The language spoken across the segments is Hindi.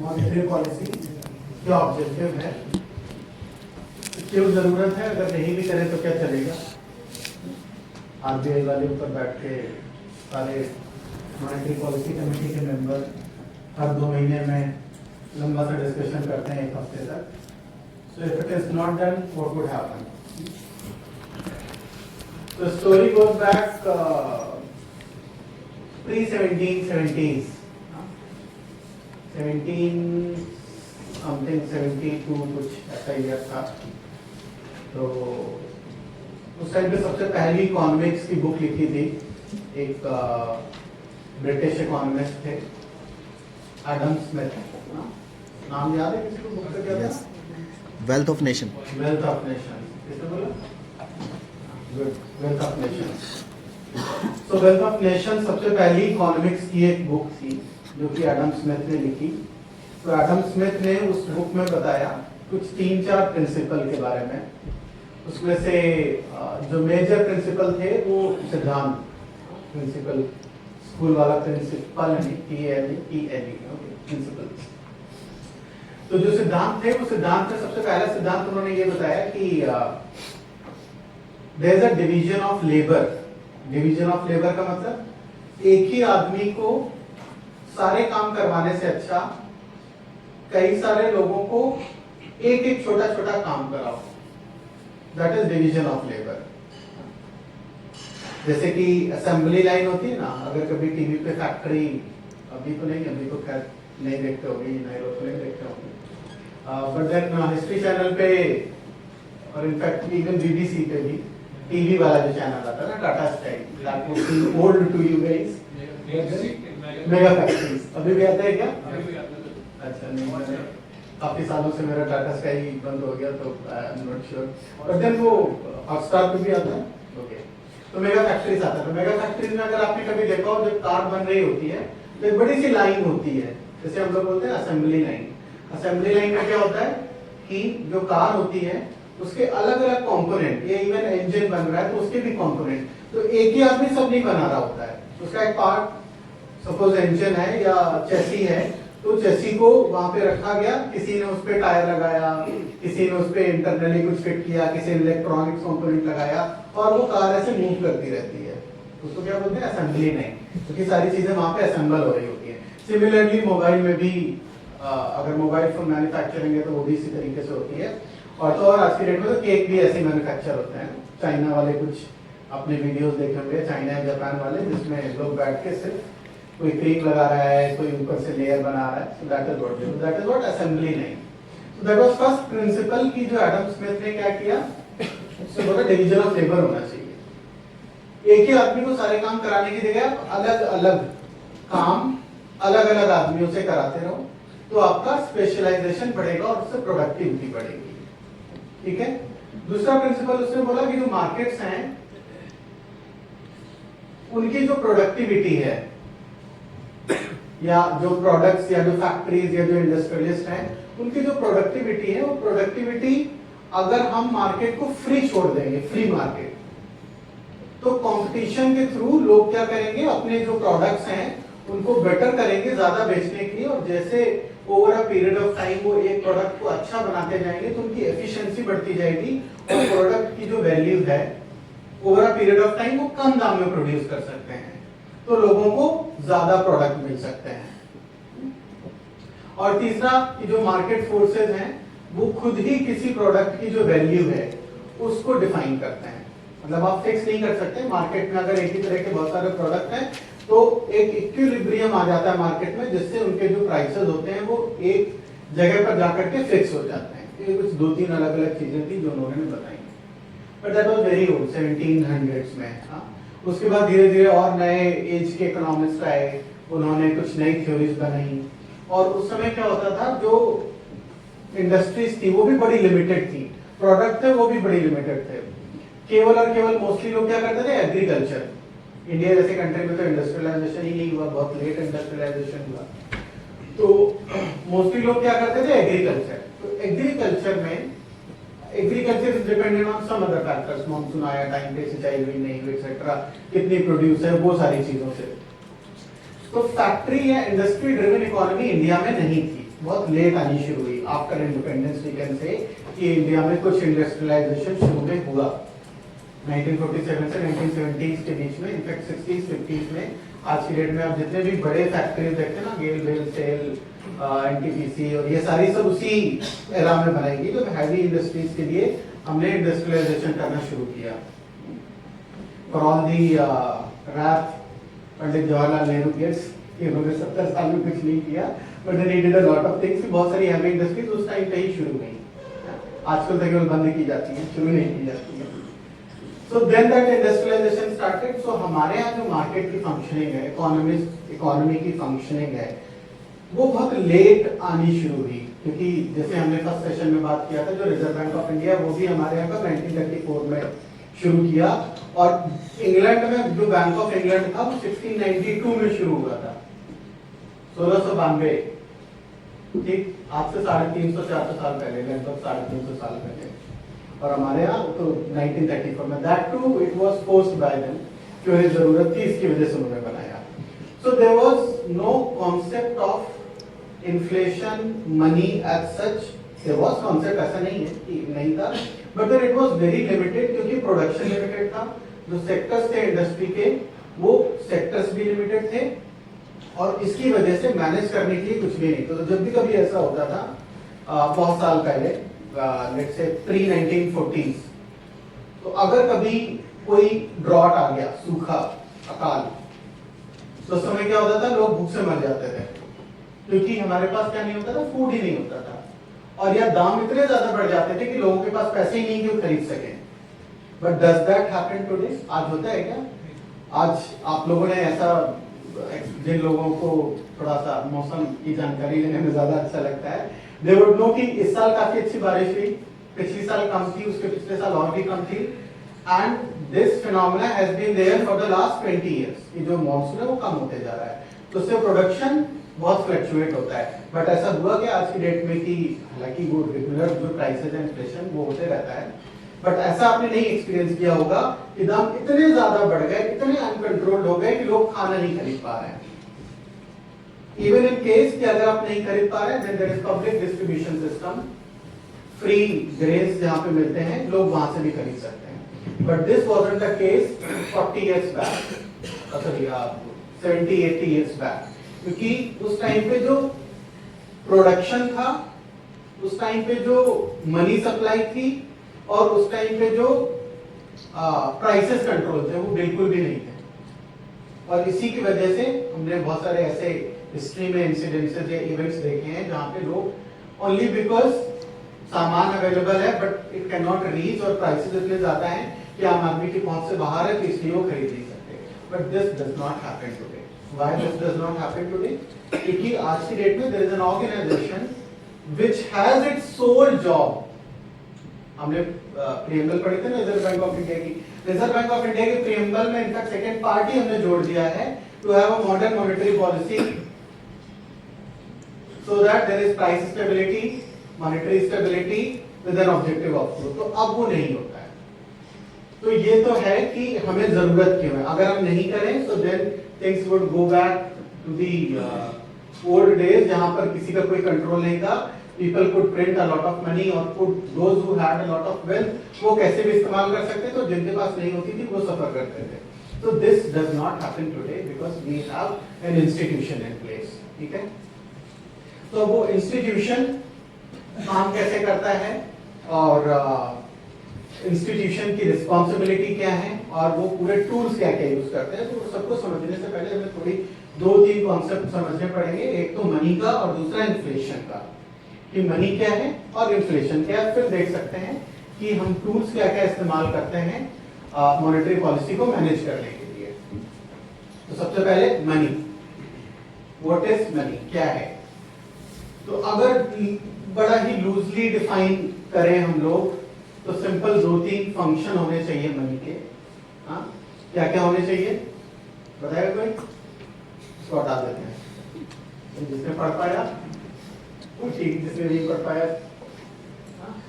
मॉनेटरी पॉलिसी क्या ऑब्जेक्टिव है, क्यों जरूरत है, अगर नहीं भी करें तो क्या चलेगा। आरबीआई वाले ऊपर बैठ के सारे मॉनेटरी पॉलिसी कमेटी के मेंबर हर 2 महीने में लंबा सा डिस्कशन करते हैं, 1 हफ्ते तक। So if it is not done, what would happen? The story goes back pre-1770s, 17 something 72 कुछ ऐसा ईयर था। तो उस टाइम पे सबसे पहली इकोनॉमिक्स की बुक लिखी थी एक ब्रिटिश इकोनॉमिस्ट थे, एडम स्मिथ। नाम याद है किसी को? बुक का क्या था? Wealth of nation. Wealth of nation. किसने बोला? Wealth of nation. तो वेल्थ ऑफ नेशन सबसे पहली इकोनॉमिक्स की एक बुक थी जो कि एडम स्मिथ ने लिखी। तो एडम स्मिथ ने उस बुक में बताया कुछ 3-4 प्रिंसिपल के बारे में। उसमें से जो मेजर प्रिंसिपल थे वो सिद्धांत, प्रिंसिपल स्कूल वाला प्रिंसिपल नहीं, प्रिंसिपल। तो जो सिद्धांत थे वो सिद्धांत में सबसे पहला सिद्धांत उन्होंने ये बताया कि there is a division of labour. Division of labour का मतलब एक ही आदमी को सारे काम करवाने से अच्छा कई सारे लोगों को एक एक छोटा छोटा काम कराओ। That is division of labour. जैसे कि असेंबली लाइन होती है ना, अगर कभी टीवी पे फैक्ट्री, अभी तो नहीं, अभी तो खैर नहीं देखते होंगे, नए लोग तो नहीं देखते होंगे, बट देन हिस्ट्री चैनल पे और इनफैक्ट इवन बीबीसी पे भी टीवी वाला जो चैनल आता है ना, Tata Sky, that would be old to you guys. Mega factories अभी भी आता है क्या? अच्छा, नहीं, मैंने काफी सालों से मेरा टाटा स्काई बंद हो गया तो I am not sure, but then वो हॉटस्टार पे भी आता है। ओके, तो मेगा फैक्ट्रीज आता है। तो मेगा फैक्ट्रीज में अगर आपने कभी देखा हो, जब कार बन रही होती है तो एक बड़ी सी लाइन होती है, जैसे हम लोग बोलते हैं असेंबली लाइन। असेंबली लाइन में क्या होता है कि जो कार होती है उसके अलग अलग कंपोनेंट, ये इवन इंजन बन रहा है तो उसके भी कंपोनेंट, तो एक ही आदमी सब नहीं बना रहा होता है। उसका एक पार्ट, सपोज इंजन है या चेसी है, तो चेसी को वहां पे रखा गया, किसी ने उस पे टायर लगाया, किसी ने उस पे इंटरनली कुछ फिट किया, किसी ने इलेक्ट्रॉनिक्स कंपोनेंट लगाया और वो कार ऐसे मूव करती रहती है। उसको क्या बोलते हैं? असेंबली लाइन, क्योंकि सारी चीजें वहां पे असेंबल हो रही होती है। सिमिलरली मोबाइल में भी अगर मोबाइल फोन मैन्युफैक्चरिंग है तो वो भी इसी तरीके से होती है। और तो और आज की डेट में तो केक भी ऐसे मैन्युफैक्चर होते हैं। चाइना वाले कुछ अपने वीडियोस देखे होंगे, चाइना या जापान वाले, जिसमें लोग बैठ के सिर्फ कोई क्रीम लगा रहा है, कोई ऊपर से लेयर बना रहा है। So that is what assembly line. So that was first principle की जो एडम स्मिथ ने क्या किया, उससे बोला डिवीजन ऑफ लेबर होना चाहिए। एक ही आदमी को सारे काम कराने की जगह आप अलग अलग काम अलग अलग आदमियों से कराते रहो, तो आपका स्पेशलाइजेशन बढ़ेगा और उससे प्रोडक्टिविटी बढ़ेगी। ठीक है। दूसरा प्रिंसिपल उसने बोला कि जो मार्केट्स हैं उनकी जो प्रोडक्टिविटी है, या जो प्रोडक्ट्स या जो फैक्ट्रीज या जो इंडस्ट्रियलिस्ट हैं उनकी जो प्रोडक्टिविटी है, वो प्रोडक्टिविटी अगर हम मार्केट को फ्री छोड़ देंगे, फ्री मार्केट, तो कंपटीशन के थ्रू लोग क्या करेंगे, अपने जो प्रोडक्ट्स हैं उनको बेटर करेंगे ज्यादा बेचने के लिए। और जैसे over a period of time वो एक प्रोडक्ट को अच्छा बनाते जाएंगे तो उनकी एफिशिएंसी बढ़ती जाएगी और प्रोडक्ट की जो वैल्यू है over a period of time वो कम दाम में प्रोड्यूस कर सकते हैं, तो लोगों को ज्यादा प्रोडक्ट मिल सकते हैं। और तीसरा कि जो मार्केट फोर्सेस हैं वो खुद ही किसी प्रोडक्ट की जो वैल्यू है उसको डिफाइन करते हैं। मतलब आप फिक्स नहीं कर सकते। मार्केट में अगर एक ही तरह के बहुत सारे प्रोडक्ट हैं तो एक इक्विलिब्रियम आ जाता है मार्केट में, जिससे उनके जो प्राइसेस होते हैं वो एक जगह पर जाकर के फिक्स हो जाते हैं। ये कुछ 2-3 अलग अलग चीजें थी जो उन्होंने बताई, but that was very old, 1700s में। उसके बाद धीरे धीरे और नए एज के इकोनॉमिस्ट आए, उन्होंने कुछ नई थ्योरीज बनाई। और उस समय क्या होता था, जो इंडस्ट्रीज थी वो भी बड़ी लिमिटेड थी, प्रोडक्ट थे वो भी बड़ी लिमिटेड थे। केवल और केवल मोस्टली लोग क्या करते थे, एग्रीकल्चर। इंडिया जैसे कंट्री में तो इंडस्ट्रियलाइजेशन ही नहीं हुआ, बहुत लेट इंडस्ट्रियलाइजेशन हुआ, तो मोस्टली लोग क्या करते थे, एग्रीकल्चर। तो एग्रीकल्चर में agriculture is dependent on some other factors, monsoon आया टाइम पे, सिंचाई हुई नहीं हुई एक्सेट्रा, कितनी प्रोड्यूस है, वो सारी चीजों से। तो फैक्ट्री या इंडस्ट्री ड्रिवन इकोनॉमी इंडिया में नहीं थी, बहुत लेट आनी शुरू हुई after independence we can say कि इंडिया में कुछ इंडस्ट्रियलाइजेशन शुरू में हुआ 1947 से 1970s के बीच में, इनफैक्ट 60s 50s में। आज की डेट में आप जितने भी बड़े फैक्ट्रीज देखते हैं ना, गेल वेल सेल एनटीपीसी और ये सारी सब उसी एरा में बनाएगी। तो हैवी इंडस्ट्रीज के लिए हमने इंडस्ट्रियलाइजेशन करना शुरू किया। For all the rap Pandit Jawaharlal Nehru kids, इन्होंने 70 साल में कुछ नहीं किया, but they needed a lot of things. बहुत सारी हैवी इंडस्ट्रीज उस टाइम पे ही शुरू हुई, आजकल तक केवल बंद की जाती है, शुरू नहीं की जाती है। So then that industrialization started. So हमारे यहाँ जो मार्केट की फंक्शनिंग है, इकोनॉमी की फंक्शनिंग है, वो बहुत लेट आनी शुरू हुई। क्योंकि जैसे हमने फर्स्ट सेशन में बात किया था, जो रिजर्व बैंक ऑफ इंडिया वो भी हमारे यहाँ का 1934 में शुरू किया, और इंग्लैंड में जो बैंक ऑफ इंग्लैंड था वो 1692 में शुरू हुआ था, 1692। ठीक, आज से 350-400 साल पहले, लगभग 350 साल पहले। और हमारे यहाँ तो 1934 में, that too it was forced by them, कि उन्हें जरूरत थी, इसकी वजह से उन्होंने बनाया। So there was no concept of inflation money as such. There was concept, ऐसा नहीं है कि नहीं था, but then it was very limited, क्योंकि प्रोडक्शन लिमिटेड था। जो सेक्टर्स थे इंडस्ट्री के, वो सेक्टर्स भी लिमिटेड थे, और इसकी वजह से मैनेज करने के लिए कुछ भी नहीं। तो जब भी कभी ऐसा होता था बहुत साल पहले, लेट्स से प्री 1940s, तो अगर कभी कोई ड्रॉट आ गया, सूखा, अकाल, तो उस समय क्या होता था, लोग भूख से मर जाते थे, क्योंकि हमारे पास क्या नहीं होता था, फूड ही नहीं होता था, और या दाम इतने ज्यादा बढ़ जाते थे कि लोगों के पास पैसे ही नहीं कि वो खरीद सके। But does that happen today? आज होता है क्या? आज आप लोगों ने ऐसा, जिन लोगों को थोड़ा सा मौसम की जानकारी लेने में ज्यादा अच्छा लगता है, दे वुड नो कि इस साल काफी अच्छी बारिश हुई, पिछली साल कम थी, उसके पिछले साल और भी कम थी, and this phenomena has been there for the last 20 years. कि जो मॉनसून है वो कम होते जा रहा है, तो उससे प्रोडक्शन बहुत फ्लक्चुएट होता है। बट ऐसा हुआ कि आज की डेट में कि हालांकि वो रेगुलर जो प्राइसेस है, इन्फ्लेशन वो होते रहता है, बट ऐसा आपने नहीं एक्सपीरियंस किया होगा कि दाम इतने ज्यादा बढ़ गए, इतने अनकंट्रोल्ड हो गए कि लोग खाना नहीं खरीद पा रहे हैं। इवन इन केस कि अगर आप नहीं खरीद पा रहे हैं, then there is public distribution system, free grains जहां पे मिलते हैं, लोग वहां से भी खरीद सकते हैं। But this wasn't the case 40 years back, sorry 70-80 years back, क्योंकि उस टाइम पे जो प्रोडक्शन था, उस टाइम पे जो मनी सप्लाई थी, और उस टाइम पे जो प्राइसेस कंट्रोल थे, वो बिल्कुल भी नहीं थे। और इसी की वजह से हमने बहुत सारे ऐसे हिस्ट्री में इंसिडेंसेस या इवेंट्स देखे हैं जहां पे लोग ओनली बिकॉज सामान अवेलेबल है but it can not reach, और प्राइसेस इतने ज्यादा हैं कि आम आदमी की पहुंच से बाहर है, तो इसलिए वो खरीद नहीं सकते। But this does not happen today. Why this does not happen today? क्योंकि आज की डेट में there is an organisation which has its sole job. हमने प्रीएम्बल पढ़ी थी ना रिजर्व बैंक ऑफ इंडिया की। रिजर्व बैंक ऑफ इंडिया के प्रीएम्बल में इनका सेकंड पार्ट ही हमने जोड़ दिया है, to have a modern monetary policy so that there is price stability, monetary stability with an objective of growth। तो अब वो नहीं होता है। तो ये तो है कि हमें जरूरत क्यों है। अगर हम नहीं करें so then things would go back to the old days, जहां पर किसी का कोई कंट्रोल नहीं था। People could print a lot of money और could those who had a lot of wealth वो कैसे भी इस्तेमाल कर सकते, तो जिनके पास नहीं होती थी वो सफर करते थे। So this does not happen today because we have an institution in place। ठीक है, तो वो इंस्टीट्यूशन काम कैसे करता है, और इंस्टीट्यूशन की रिस्पॉन्सिबिलिटी क्या है, और वो पूरे टूल्स क्या क्या यूज करते हैं, तो सबको समझने से पहले हमें थोड़ी 2-3 कॉन्सेप्ट समझने पड़ेंगे। एक तो मनी का और दूसरा इन्फ्लेशन का, कि मनी क्या है और इन्फ्लेशन क्या है। फिर देख सकते हैं कि हम टूल्स क्या क्या इस्तेमाल करते हैं मॉनेटरी पॉलिसी को मैनेज करने के लिए। तो सबसे पहले मनी, व्हाट इज मनी, क्या है? तो अगर बड़ा ही लूजली डिफाइन करें हम लोग, तो सिंपल 2-3 फंक्शन होने चाहिए मनी के। हाँ, क्या क्या होने चाहिए बताएगा कोई? इसको हटा देते हैं, जिसने पढ़ पाया वो ठीक, जिसने नहीं पढ़ पाया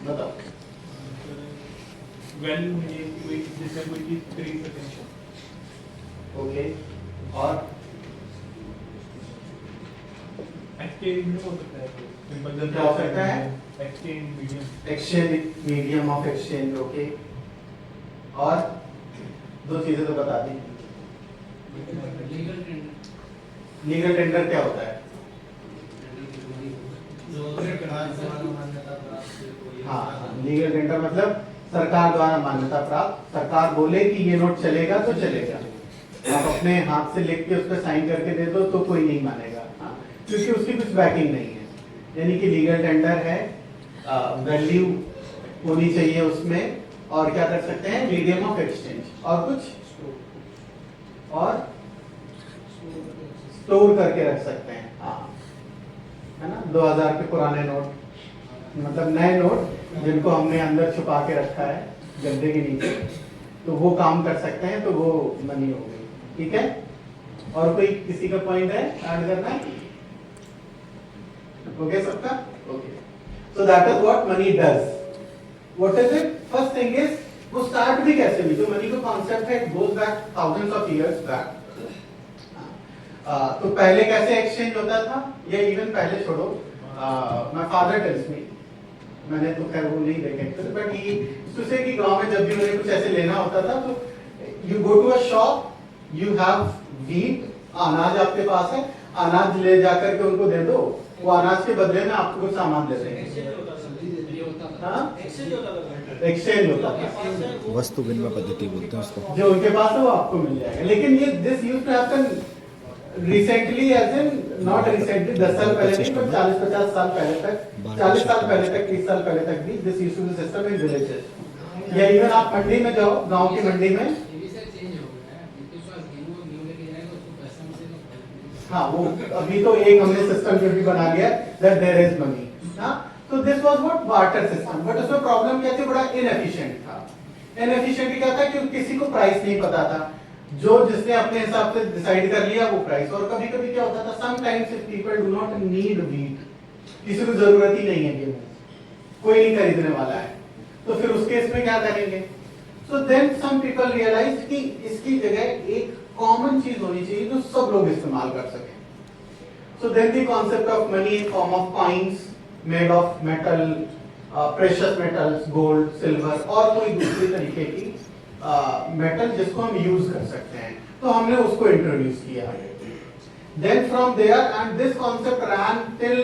बताओ। ओके, और एक्सचेंज में हो सकता है तो सिंपल क्या हो सकता है? Exchange medium exchange medium of exchange, okay. और दो चीजें तो बता दी। लीगल टेंडर क्या होता है? हाँ, लीगल टेंडर मतलब सरकार द्वारा मान्यता प्राप्त, सरकार बोले कि ये नोट चलेगा तो चलेगा, आप अपने हाथ से लिख के उस पर साइन करके दे दो तो कोई नहीं मानेगा, हाँ, क्योंकि उसकी कुछ बैकिंग नहीं है। यानी कि लीगल टेंडर है, वैल्यू होनी चाहिए उसमें, और क्या कर सकते हैं, मीडियम ऑफ एक्सचेंज, और कुछ और स्टोर करके रख सकते हैं, हाँ, है ना। 2000 के पुराने नोट, मतलब नए नोट जिनको हमने अंदर छुपा के रखा है गद्दे के नीचे, तो वो काम कर सकते हैं, तो वो मनी हो गई, ठीक है। और कोई किसी का पॉइंट है ऐड करना है? ओके सबका? Okay, so that is what money does. What is it? First thing is, वो स्टार्ट भी कैसे हुई? जो मनी का कॉन्सेप्ट है, it goes back thousands of years back. तो पहले कैसे एक्सचेंज होता था, या इवन पहले छोड़ो, माय फादर टेल्स मी, मैंने तो खैर वो नहीं देखे, बट ये सुसे की गांव में जब भी उन्हें कुछ ऐसे लेना होता था, तो you go to a shop, you have wheat, अनाज आपके पास है, अनाज ले जाकर के उनको दे दो, वो अनाज के बदले में आपको कुछ सामान दे देंगे। एक्सचेंज होता था, वस्तु विनिमय पद्धति बोलते हैं उसको। जो उनके पास है वो आपको मिल जाएगा। लेकिन ये this used to happen recently, as in not recently, 10 साल पहले नहीं, बट 40-50 साल पहले तक, 40 साल पहले तक, 30 साल पहले तक भी this used to be system in villages. या इवन आप मंडी में जाओ, गांव की मंडी में, हाँ, वो अभी तो एक हमने सिस्टम जो भी बना लिया दैट देयर इज मनी, हाँ। तो this was what barter system, but उसमें प्रॉब्लम क्या थी, बड़ा इनएफिशिएंट था। इनएफिशिएंट क्या था कि किसी को प्राइस नहीं पता था, जो जिसने अपने हिसाब से डिसाइड कर लिया वो प्राइस। और कभी कभी क्या होता था, sometimes if people do not need wheat, किसी को जरूरत ही नहीं है गेहूं, कोई नहीं खरीदने वाला है, तो फिर उस केस में क्या करेंगे? So then some people realise कि इसकी जगह एक कॉमन चीज होनी चाहिए जो सब लोग इस्तेमाल कर सकें। So then the concept of money in form of coins made of metal, precious metals, gold, silver, और कोई दूसरी तरीके की मेटल जिसको हम यूज कर सकते हैं, तो हमने उसको इंट्रोड्यूस किया। Then from there, and this concept ran till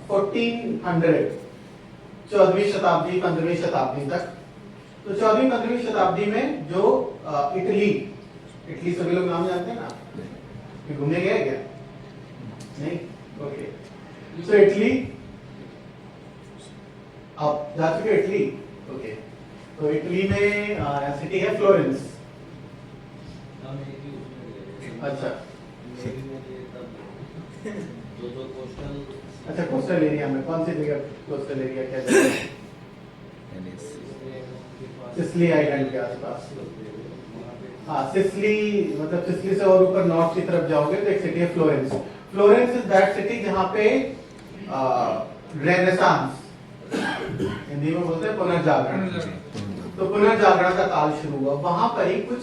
1400, 14वीं शताब्दी, 15वीं शताब्दी तक। तो 14वीं 15वीं शताब्दी में जो इटली सभी लोग नाम जानते हैं ना, कि घूमने गए क्या? नहीं? ओके, सो इटली आप जा चुके इटली? ओके, तो इटली में सिटी है फ्लोरेंस। अच्छा, अच्छा, कोस्टल एरिया में कौन सी जगह? कोस्टल एरिया क्या जगह है? सिसिली आइलैंड के आसपास। हाँ, सिसिली, मतलब सिसिली से और ऊपर नॉर्थ की तरफ जाओगे तो एक सिटी है Florence. Florence is that city जहाँ पे रेनेसांस, हिंदी में बोलते हैं पुनर्जागरण, तो पुनर्जागरण का काल शुरू हुआ। वहां पर ही कुछ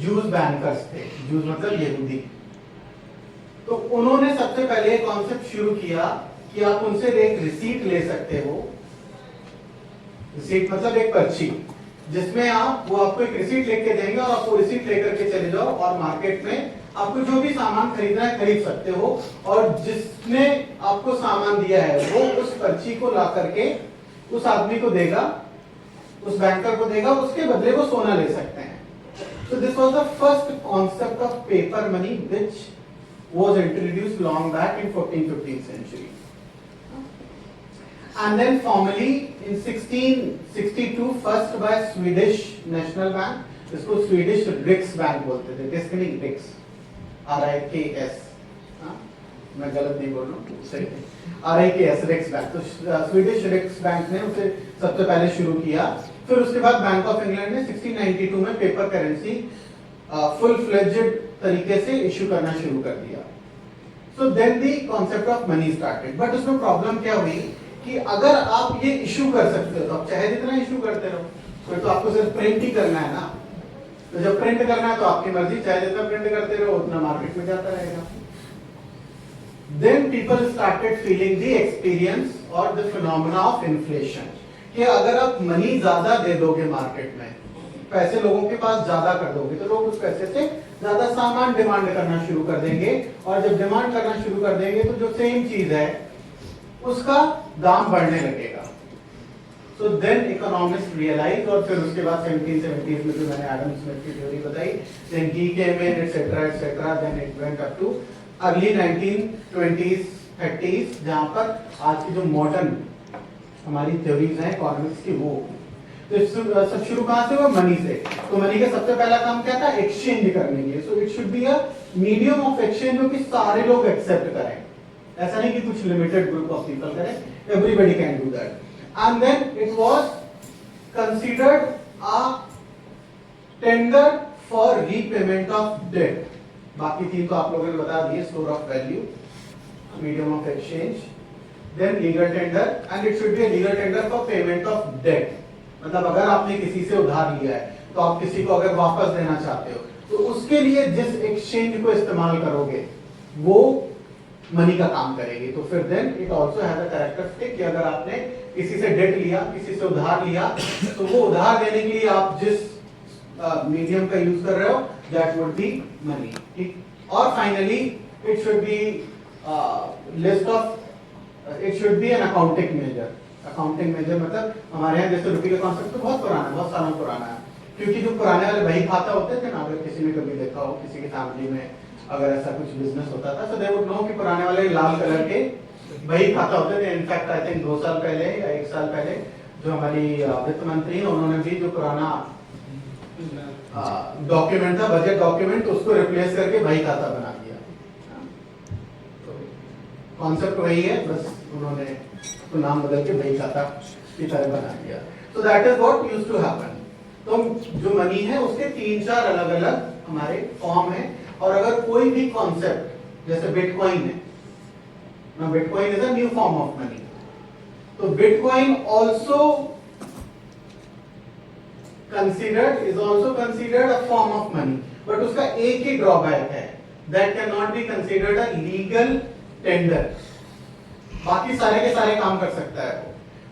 जूस बैंकर्स थे, जूस मतलब यहूदी, तो उन्होंने सबसे पहले कॉन्सेप्ट शुरू किया कि आप उनसे एक रिसीट ले सकते हो। रिसीट मतलब एक पर्ची, जिसमें वो आपको एक रिसीट लिख के देंगे और आप वो रिसीट लेकर के चले जाओ और मार्केट में आपको जो भी सामान खरीदना है खरीद सकते हो, और जिसने आपको सामान दिया है वो उस पर्ची को ला करके उस आदमी को देगा, उस बैंकर को देगा, उसके बदले वो सोना ले सकते हैं। So this was the first concept of paper money which was introduced long back in 14th-15th century. And then formally in 1662 first by Swedish National Bank, इसको Swedish Riks Bank बोलते थे, Riks नहीं Riks, RIKS, मैं गलत नहीं बोल रहा हूँ, सही है, RIKS Riks Bank। तो Swedish Riks Bank ने उसे सबसे पहले शुरू किया। फिर उसके बाद बैंक ऑफ इंग्लैंड ने 1692 में पेपर करेंसी फुल फ्लेज्ड तरीके से इशू करना शुरू कर दिया। So then the concept of money started. But उसमें प्रॉब्लम क्या हुई कि अगर आप ये इशू कर सकते हो तो आप चाहे जितना इशू करते रहो, फिर तो आपको सिर्फ प्रिंट ही करना है ना। तो जब प्रिंट करना है तो आपकी मर्जी, चाहे जितना प्रिंट करते रहो उतना मार्केट में जाता रहेगा। then people started feeling the experience or the phenomena of inflation कि अगर आप मनी ज्यादा दे दोगे मार्केट में, पैसे लोगों के पास ज्यादा कर दोगे, तो लोग उस पैसे से ज्यादा सामान डिमांड करना शुरू कर देंगे, और जब डिमांड करना शुरू कर देंगे तो जो सेम चीज है उसका दाम बढ़ने लगेगा। So then economists realized, और फिर उसके बाद 1770s में जो मैंने एडम स्मिथ की थ्योरी बताई, then he came in etc, then it went up to early 1920s 30s, जहां पर आज की जो मॉडर्न हमारी थ्योरीज हैं इकोनॉमिक्स की, वो तो सब शुरू कहां से हुआ? मनी से। तो मनी का सबसे पहला काम क्या था? एक्सचेंज करने के। So it should be a medium of exchange जो कि सारे लोग एक्सेप्ट करें, ऐसा नहीं कि कुछ लिमिटेड ग्रुप ऑफ पीपल करें, everybody can do that. And then it was considered a tender for repayment of debt. बाकी तीन तो आप लोगों ने बता दिए, store of value, medium of exchange, then legal tender, and it should be a legal tender for payment of debt. मतलब अगर आपने किसी से उधार लिया है तो आप किसी को अगर वापस देना चाहते हो तो उसके लिए जिस एक्सचेंज को इस्तेमाल करोगे वो मनी का काम करेगी। तो फिर then it also has a characteristic कि अगर आपने किसी से डेट लिया, किसी से उधार लिया, तो वो उधार देने के लिए आप जिस मीडियम का यूज कर रहे हो दैट वुड बी मनी। ठीक, और finally it should be list of, it should be an accounting measure. Accounting measure मतलब हमारे यहाँ जैसे रुपये का कॉन्सेप्ट तो बहुत पुराना है, बहुत सालों पुराना है, क्योंकि जो पुराने वाले बही खाता होते थे ना, अगर किसी ने कभी देखा हो किसी की फैमिली में अगर ऐसा कुछ बिजनेस होता था, तो दे वुड नो कि पुराने वाले लाल कलर के वही खाता होते थे। इनफैक्ट आई थिंक 2 साल पहले या 1 साल पहले जो हमारी वित्त मंत्री है, उन्होंने भी जो पुराना डॉक्यूमेंट था, बजट डॉक्यूमेंट, उसको रिप्लेस करके वही खाता बना दिया। तो कॉन्सेप्ट वही है, बस उन्होंने तो नाम बदल के वही खाता की तरह बना दिया। तो that is what used to happen. तो जो मनी है उसके 3-4 अलग अलग हमारे फॉर्म है, और अगर कोई भी कॉन्सेप्ट जैसे बिटकॉइन है, now bitcoin is a new form of money, तो bitcoin also considered a form of money, but उसका एक ही ड्रॉबैक है, that cannot be considered a legal tender। बाकी सारे के सारे काम कर सकता है वो,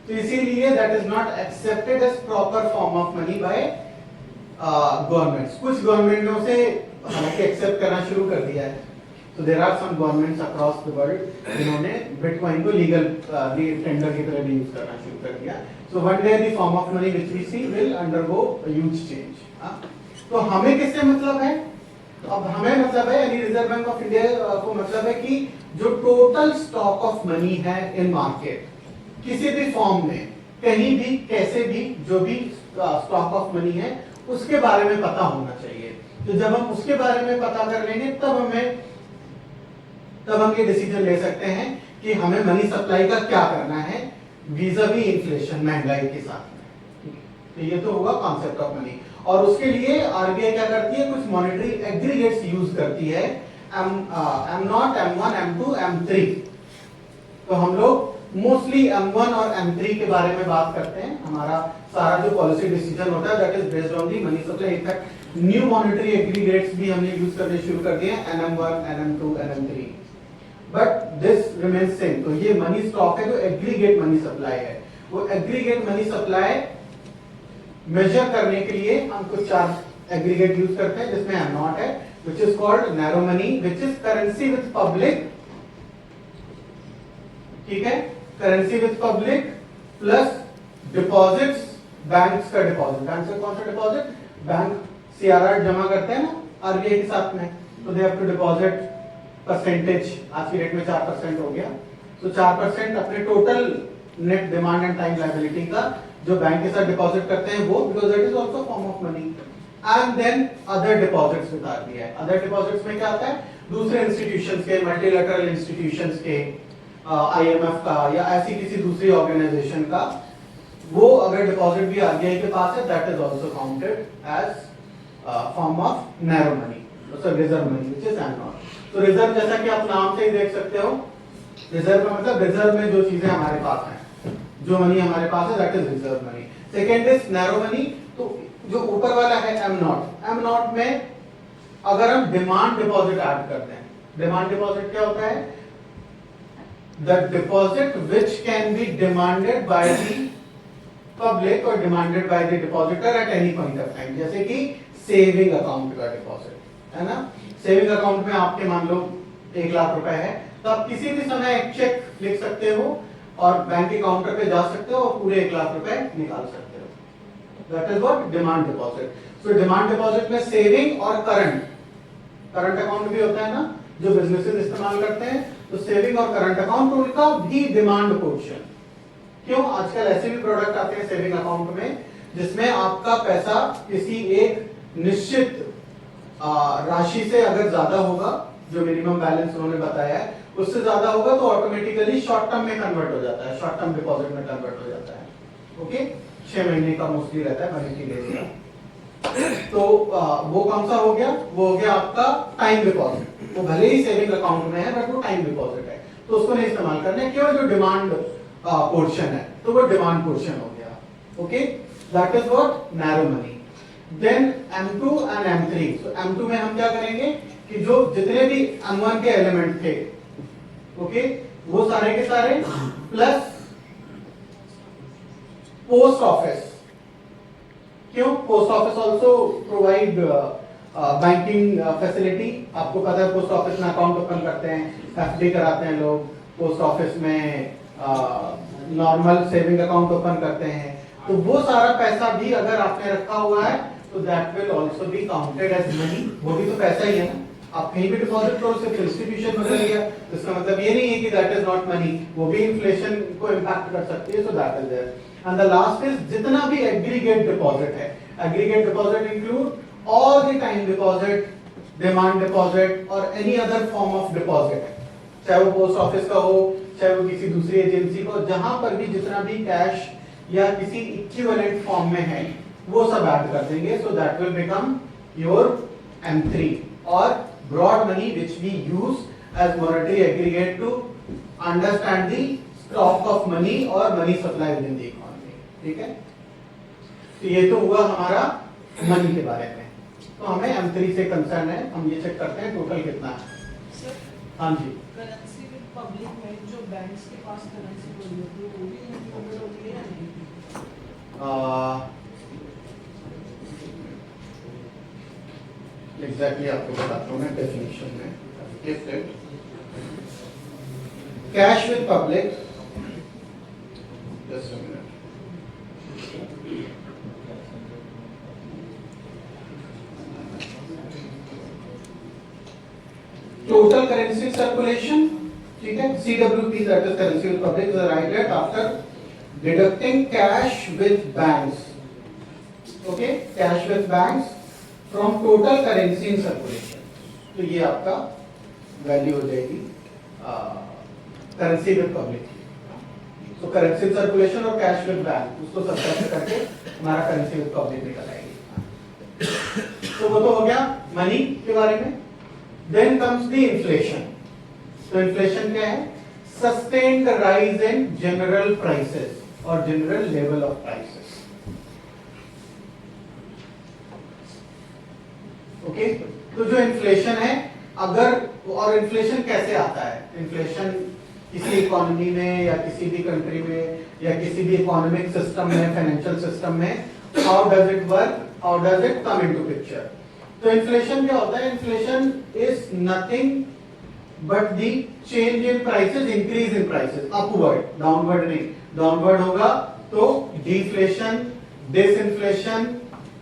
तो इसीलिए that is not accepted as proper form of money by governments। कुछ गवर्नमेंटों से हालांकि एक्सेप्ट करना शुरू कर दिया है, तो there are some governments across the world जिन्होंने बिटकॉइन को लीगल टेंडर की तरह भी यूज करना शुरू कर दिया। So one day the form of money which we see will undergo a huge change. तो हमें किससे मतलब है? अब हमें मतलब है, यानी रिजर्व बैंक ऑफ इंडिया को मतलब है कि जो टोटल स्टॉक ऑफ मनी है इन मार्केट, किसी भी फॉर्म में, कहीं भी, कैसे भी, जो भी स्टॉक ऑफ मनी है उसके बारे में पता होना चाहिए। तो जब हम उसके बारे में पता कर लेंगे तब हम ये डिसीजन ले सकते हैं कि हमें मनी सप्लाई का क्या करना है वीज़ावी इन्फ्लेशन, महंगाई के साथ में। तो ये तो होगा कॉन्सेप्ट ऑफ मनी, और उसके लिए आरबीआई क्या करती है? कुछ मॉनेटरी एग्रीगेट्स यूज करती है, M0, M1, M2, M3। तो हम लोग मोस्टली M1 और M3 के बारे में बात करते हैं। हमारा सारा जो पॉलिसी डिसीजन होता है that is based on the money supply. In fact new monetary aggregates भी हमने यूज करने शुरू कर दिए हैं, NM1, NM2, NM3, but this remains same. तो ये मनी स्टॉक है जो एग्रीगेट मनी सप्लाई है। वो एग्रीगेट मनी सप्लाई मेजर करने के लिए हम कुछ 4 एग्रीगेट यूज करते हैं, जिसमें M0 है which is called narrow money, which is currency with public, ठीक है, currency with public plus deposits, banks का डिपॉजिट। बैंक से कौन सा डिपॉजिट? बैंक CRR जमा करते हैं ना आरबीआई के साथ में, तो they have to deposit percentage, आज की रेट में 4% हो गया, तो 4% अपने total net demand and time liability का जो बैंक के साथ डिपॉजिट करते हैं वो, because that is also form of money. And then other deposits बता दिया है। अदर डिपॉजिट्स में क्या आता है? दूसरे इंस्टीट्यूशंस के, मल्टीलैटरल इंस्टीट्यूशंस के, IMF का या ऐसी किसी दूसरी ऑर्गेनाइजेशन का, वो अगर डिपॉजिट भी आरबीआई के पास है that is also counted as form of narrow money, so reserve money which is M0। तो रिजर्व जैसा कि आप नाम से ही देख सकते हो, रिजर्व का मतलब रिजर्व में जो चीजें हमारे पास हैं, जो मनी हमारे पास है that is reserve money. Second is narrow money, तो जो ऊपर वाला है M0 में अगर हम डिमांड डिपॉजिट ऐड करते हैं, डिमांड डिपॉजिट क्या होता है? the deposit which can be demanded by the public or demanded by the depositor at any point of time, जैसे कि सेविंग अकाउंट का डिपॉजिट है ना। सेविंग अकाउंट में आपके मान लो 1 लाख रुपए है, तो आप किसी भी समय एक चेक लिख सकते हो और बैंक के काउंटर पे जा सकते हो और पूरे 1 लाख रुपए निकाल सकते हो। That is what demand deposit. So demand deposit में सेविंग और करंट अकाउंट भी होता है ना, जो बिजनेसेस इस्तेमाल करते हैं, तो सेविंग और करंट अकाउंट उनका भी डिमांड पोर्शन। क्यों? आजकल ऐसे भी प्रोडक्ट आते हैं सेविंग अकाउंट में जिसमें आपका पैसा किसी एक निश्चित राशि से अगर ज्यादा होगा, जो मिनिमम बैलेंस उन्होंने बताया है, उससे ज्यादा होगा तो ऑटोमेटिकली शॉर्ट टर्म में कन्वर्ट हो जाता है, शॉर्ट टर्म डिपॉजिट में कन्वर्ट हो जाता है। ओके, 6 महीने का मोस्टली रहता है, मनी की डेज का। तो वो कौन सा हो गया? वो हो गया आपका टाइम डिपॉजिट। वो भले ही सेविंग अकाउंट में है बट वो टाइम डिपॉजिट है, तो उसको नहीं इस्तेमाल करना है। क्यों? जो डिमांड पोर्शन है, तो वो डिमांड पोर्शन हो गया। Okay, that is what narrow money. Then M2 and M3। तो M2 में हम क्या करेंगे कि जो जितने भी M1 के एलिमेंट थे, ओके, वो सारे के सारे प्लस पोस्ट ऑफिस। क्यों? Post office also provide banking facility. आपको पता है पोस्ट ऑफिस में अकाउंट ओपन करते हैं, एफडी कराते हैं लोग, पोस्ट ऑफिस में नॉर्मल सेविंग अकाउंट ओपन करते हैं। तो वो सारा पैसा भी अगर आपने रखा हुआ है तो that will also be counted as money. वो भी तो पैसा ही है ना, आप कहीं भी डिपॉजिट करो, सिर्फ डिस्ट्रीब्यूशन बदल गया, इसका मतलब ये नहीं है कि दैट इज नॉट मनी, वो भी इन्फ्लेशन को इंपैक्ट कर सकती है। So that is there. And the last is जितना भी एग्रीगेट डिपॉजिट है, aggregate deposit include all the time deposit, demand deposit और any other form of deposit, चाहे वो पोस्ट ऑफिस का हो, चाहे वो किसी दूसरी एजेंसी को, जहां पर भी जितना भी कैश या किसी इक्विवेलेंट फॉर्म में है, वो सब ऐड कर देंगे। So that will become your M3 और broad money which we use as monetary aggregate to understand the stock of money और money supply within the economy. ठीक है, तो ये तो हुआ हमारा मनी के बारे में। तो हमें M3 से कंसर्न है, हम ये चेक करते हैं टोटल कितना है। हाँ जी, करेंसी विद पब्लिक में जो बैंक्स के पास करेंसी होती है वो भी इंक्लूडेड होती है या नहीं? एग्जैक्टली आपको बताता हूँ मैं डेफिनेशन में। Cash with public, just a minute, total currency circulation, ठीक है, CWP that is currency with public is arrived after deducting cash with banks. Okay, cash with banks from total currency in circulation. तो ये आपका वैल्यू हो जाएगी करेंसी विद पब्लिक। तो करेंसी सर्कुलेशन और कैश विद बैंक, उसको सब्ट्रैक्ट करके हमारा करेंसी विद पब्लिक निकल आएगी। तो वो तो हो गया मनी के बारे में। Then comes the inflation. तो इन्फ्लेशन क्या है? Sustained rise in general prices और general level of prices. Okay, तो जो इन्फ्लेशन है, अगर, और इन्फ्लेशन कैसे आता है? इन्फ्लेशन किसी इकोनॉमी में या किसी भी कंट्री में या किसी भी इकोनॉमिक सिस्टम में, फाइनेंशियल सिस्टम में, how does it work, how does it come into picture? तो इन्फ्लेशन क्या होता है? Inflation is nothing but the change in prices, increase in prices, upward, downward नहीं। डाउनवर्ड होगा तो डिफ्लेशन, डिसइंफ्लेशन,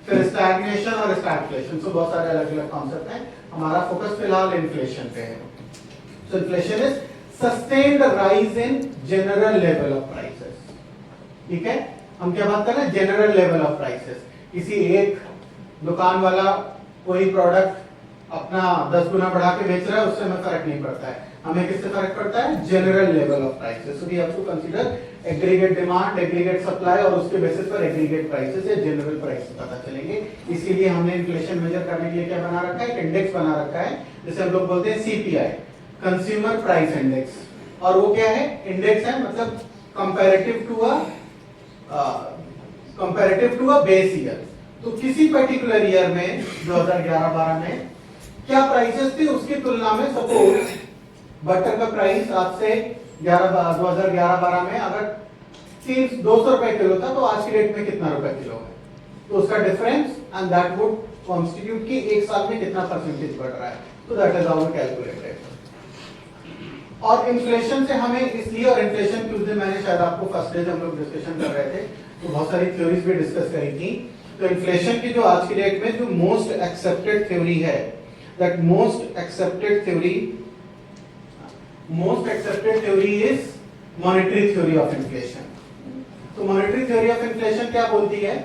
फिर स्टैग्नेशन और स्टैगफ्लेशन। सो बहुत सारे अलग अलग कॉन्सेप्ट हैं, हमारा फोकस फिलहाल इन्फ्लेशन पे है। सो inflation is sustained rise in general level of prices. ठीक है, हम क्या बात कर रहे हैं? General level of prices. किसी एक दुकान वाला कोई प्रोडक्ट अपना 10 गुना बढ़ा के बेच रहा है, उससे हमें फर्क नहीं पड़ता है, हमें किससे फर्क पड़ता है? General level of prices. So we have to consider aggregate demand, aggregate supply और उसके बेसिस पर एग्रीगेट प्राइसेस या जनरल प्राइसेस पता चलेंगे। इसीलिए हमने इन्फ्लेशन मेजर करने के लिए क्या बना रखा है? एक इंडेक्स बना रखा है, जिसे हम लोग बोलते हैं CPI, कंज्यूमर प्राइस इंडेक्स। और वो क्या है? इंडेक्स है, मतलब comparative to a base year. तो किसी पर्टिकुलर ईयर में 2011-12 में क्या प्राइसेस थी, उसकी तुलना में सपोज बटर का प्राइस आज से 2011-12 में अगर 200 रुपए किलो था तो आज की डेट में कितना रुपए किलो है, तो उसका difference and that would constitute कि एक साल में कितना परसेंटेज बढ़ रहा है, तो that is how we calculate it. और इन्फ्लेशन से हमें इसलिए, और इन्फ्लेशन के उस दिन मैंने शायद आपको फर्स्ट डे जब हम लोग डिस्कशन कर रहे थे तो बहुत सारी थ्योरीज भी डिस्कस करी थी। तो इन्फ्लेशन की जो आज की डेट में जो मोस्ट एक्सेप्टेड थ्योरी है, that most accepted theory is monetary theory of inflation. तो मॉनेटरी थ्योरी ऑफ इन्फ्लेशन क्या बोलती है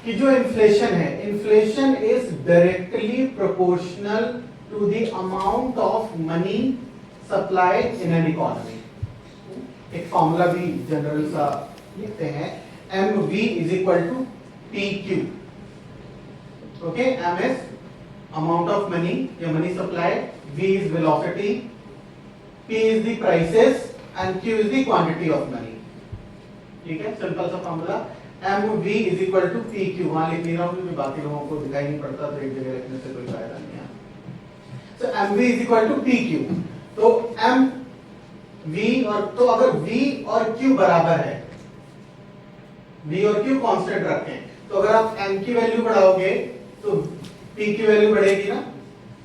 कि जो इन्फ्लेशन है, inflation is directly proportional to the amount of money supply in an economy. एक फॉर्मूला भी जनरल सा लिखते हैं, MV is equal to PQ। Okay, M is amount of money या money supply, V is velocity, P is the prices and Q is the quantity of money. ठीक है, सिंपल सा formula, MV is equal to PQ। वहां लिख नहीं रहा हूं क्योंकि बाकी लोगों को दिखाई नहीं पड़ता, तो एक जगह लिखने से कोई फायदा नहीं है। So MV is equal to PQ। तो MV और, तो अगर V और Q बराबर है, V और Q कांस्टेंट रखें, तो अगर आप M की वैल्यू बढ़ाओगे तो P की वैल्यू बढ़ेगी ना।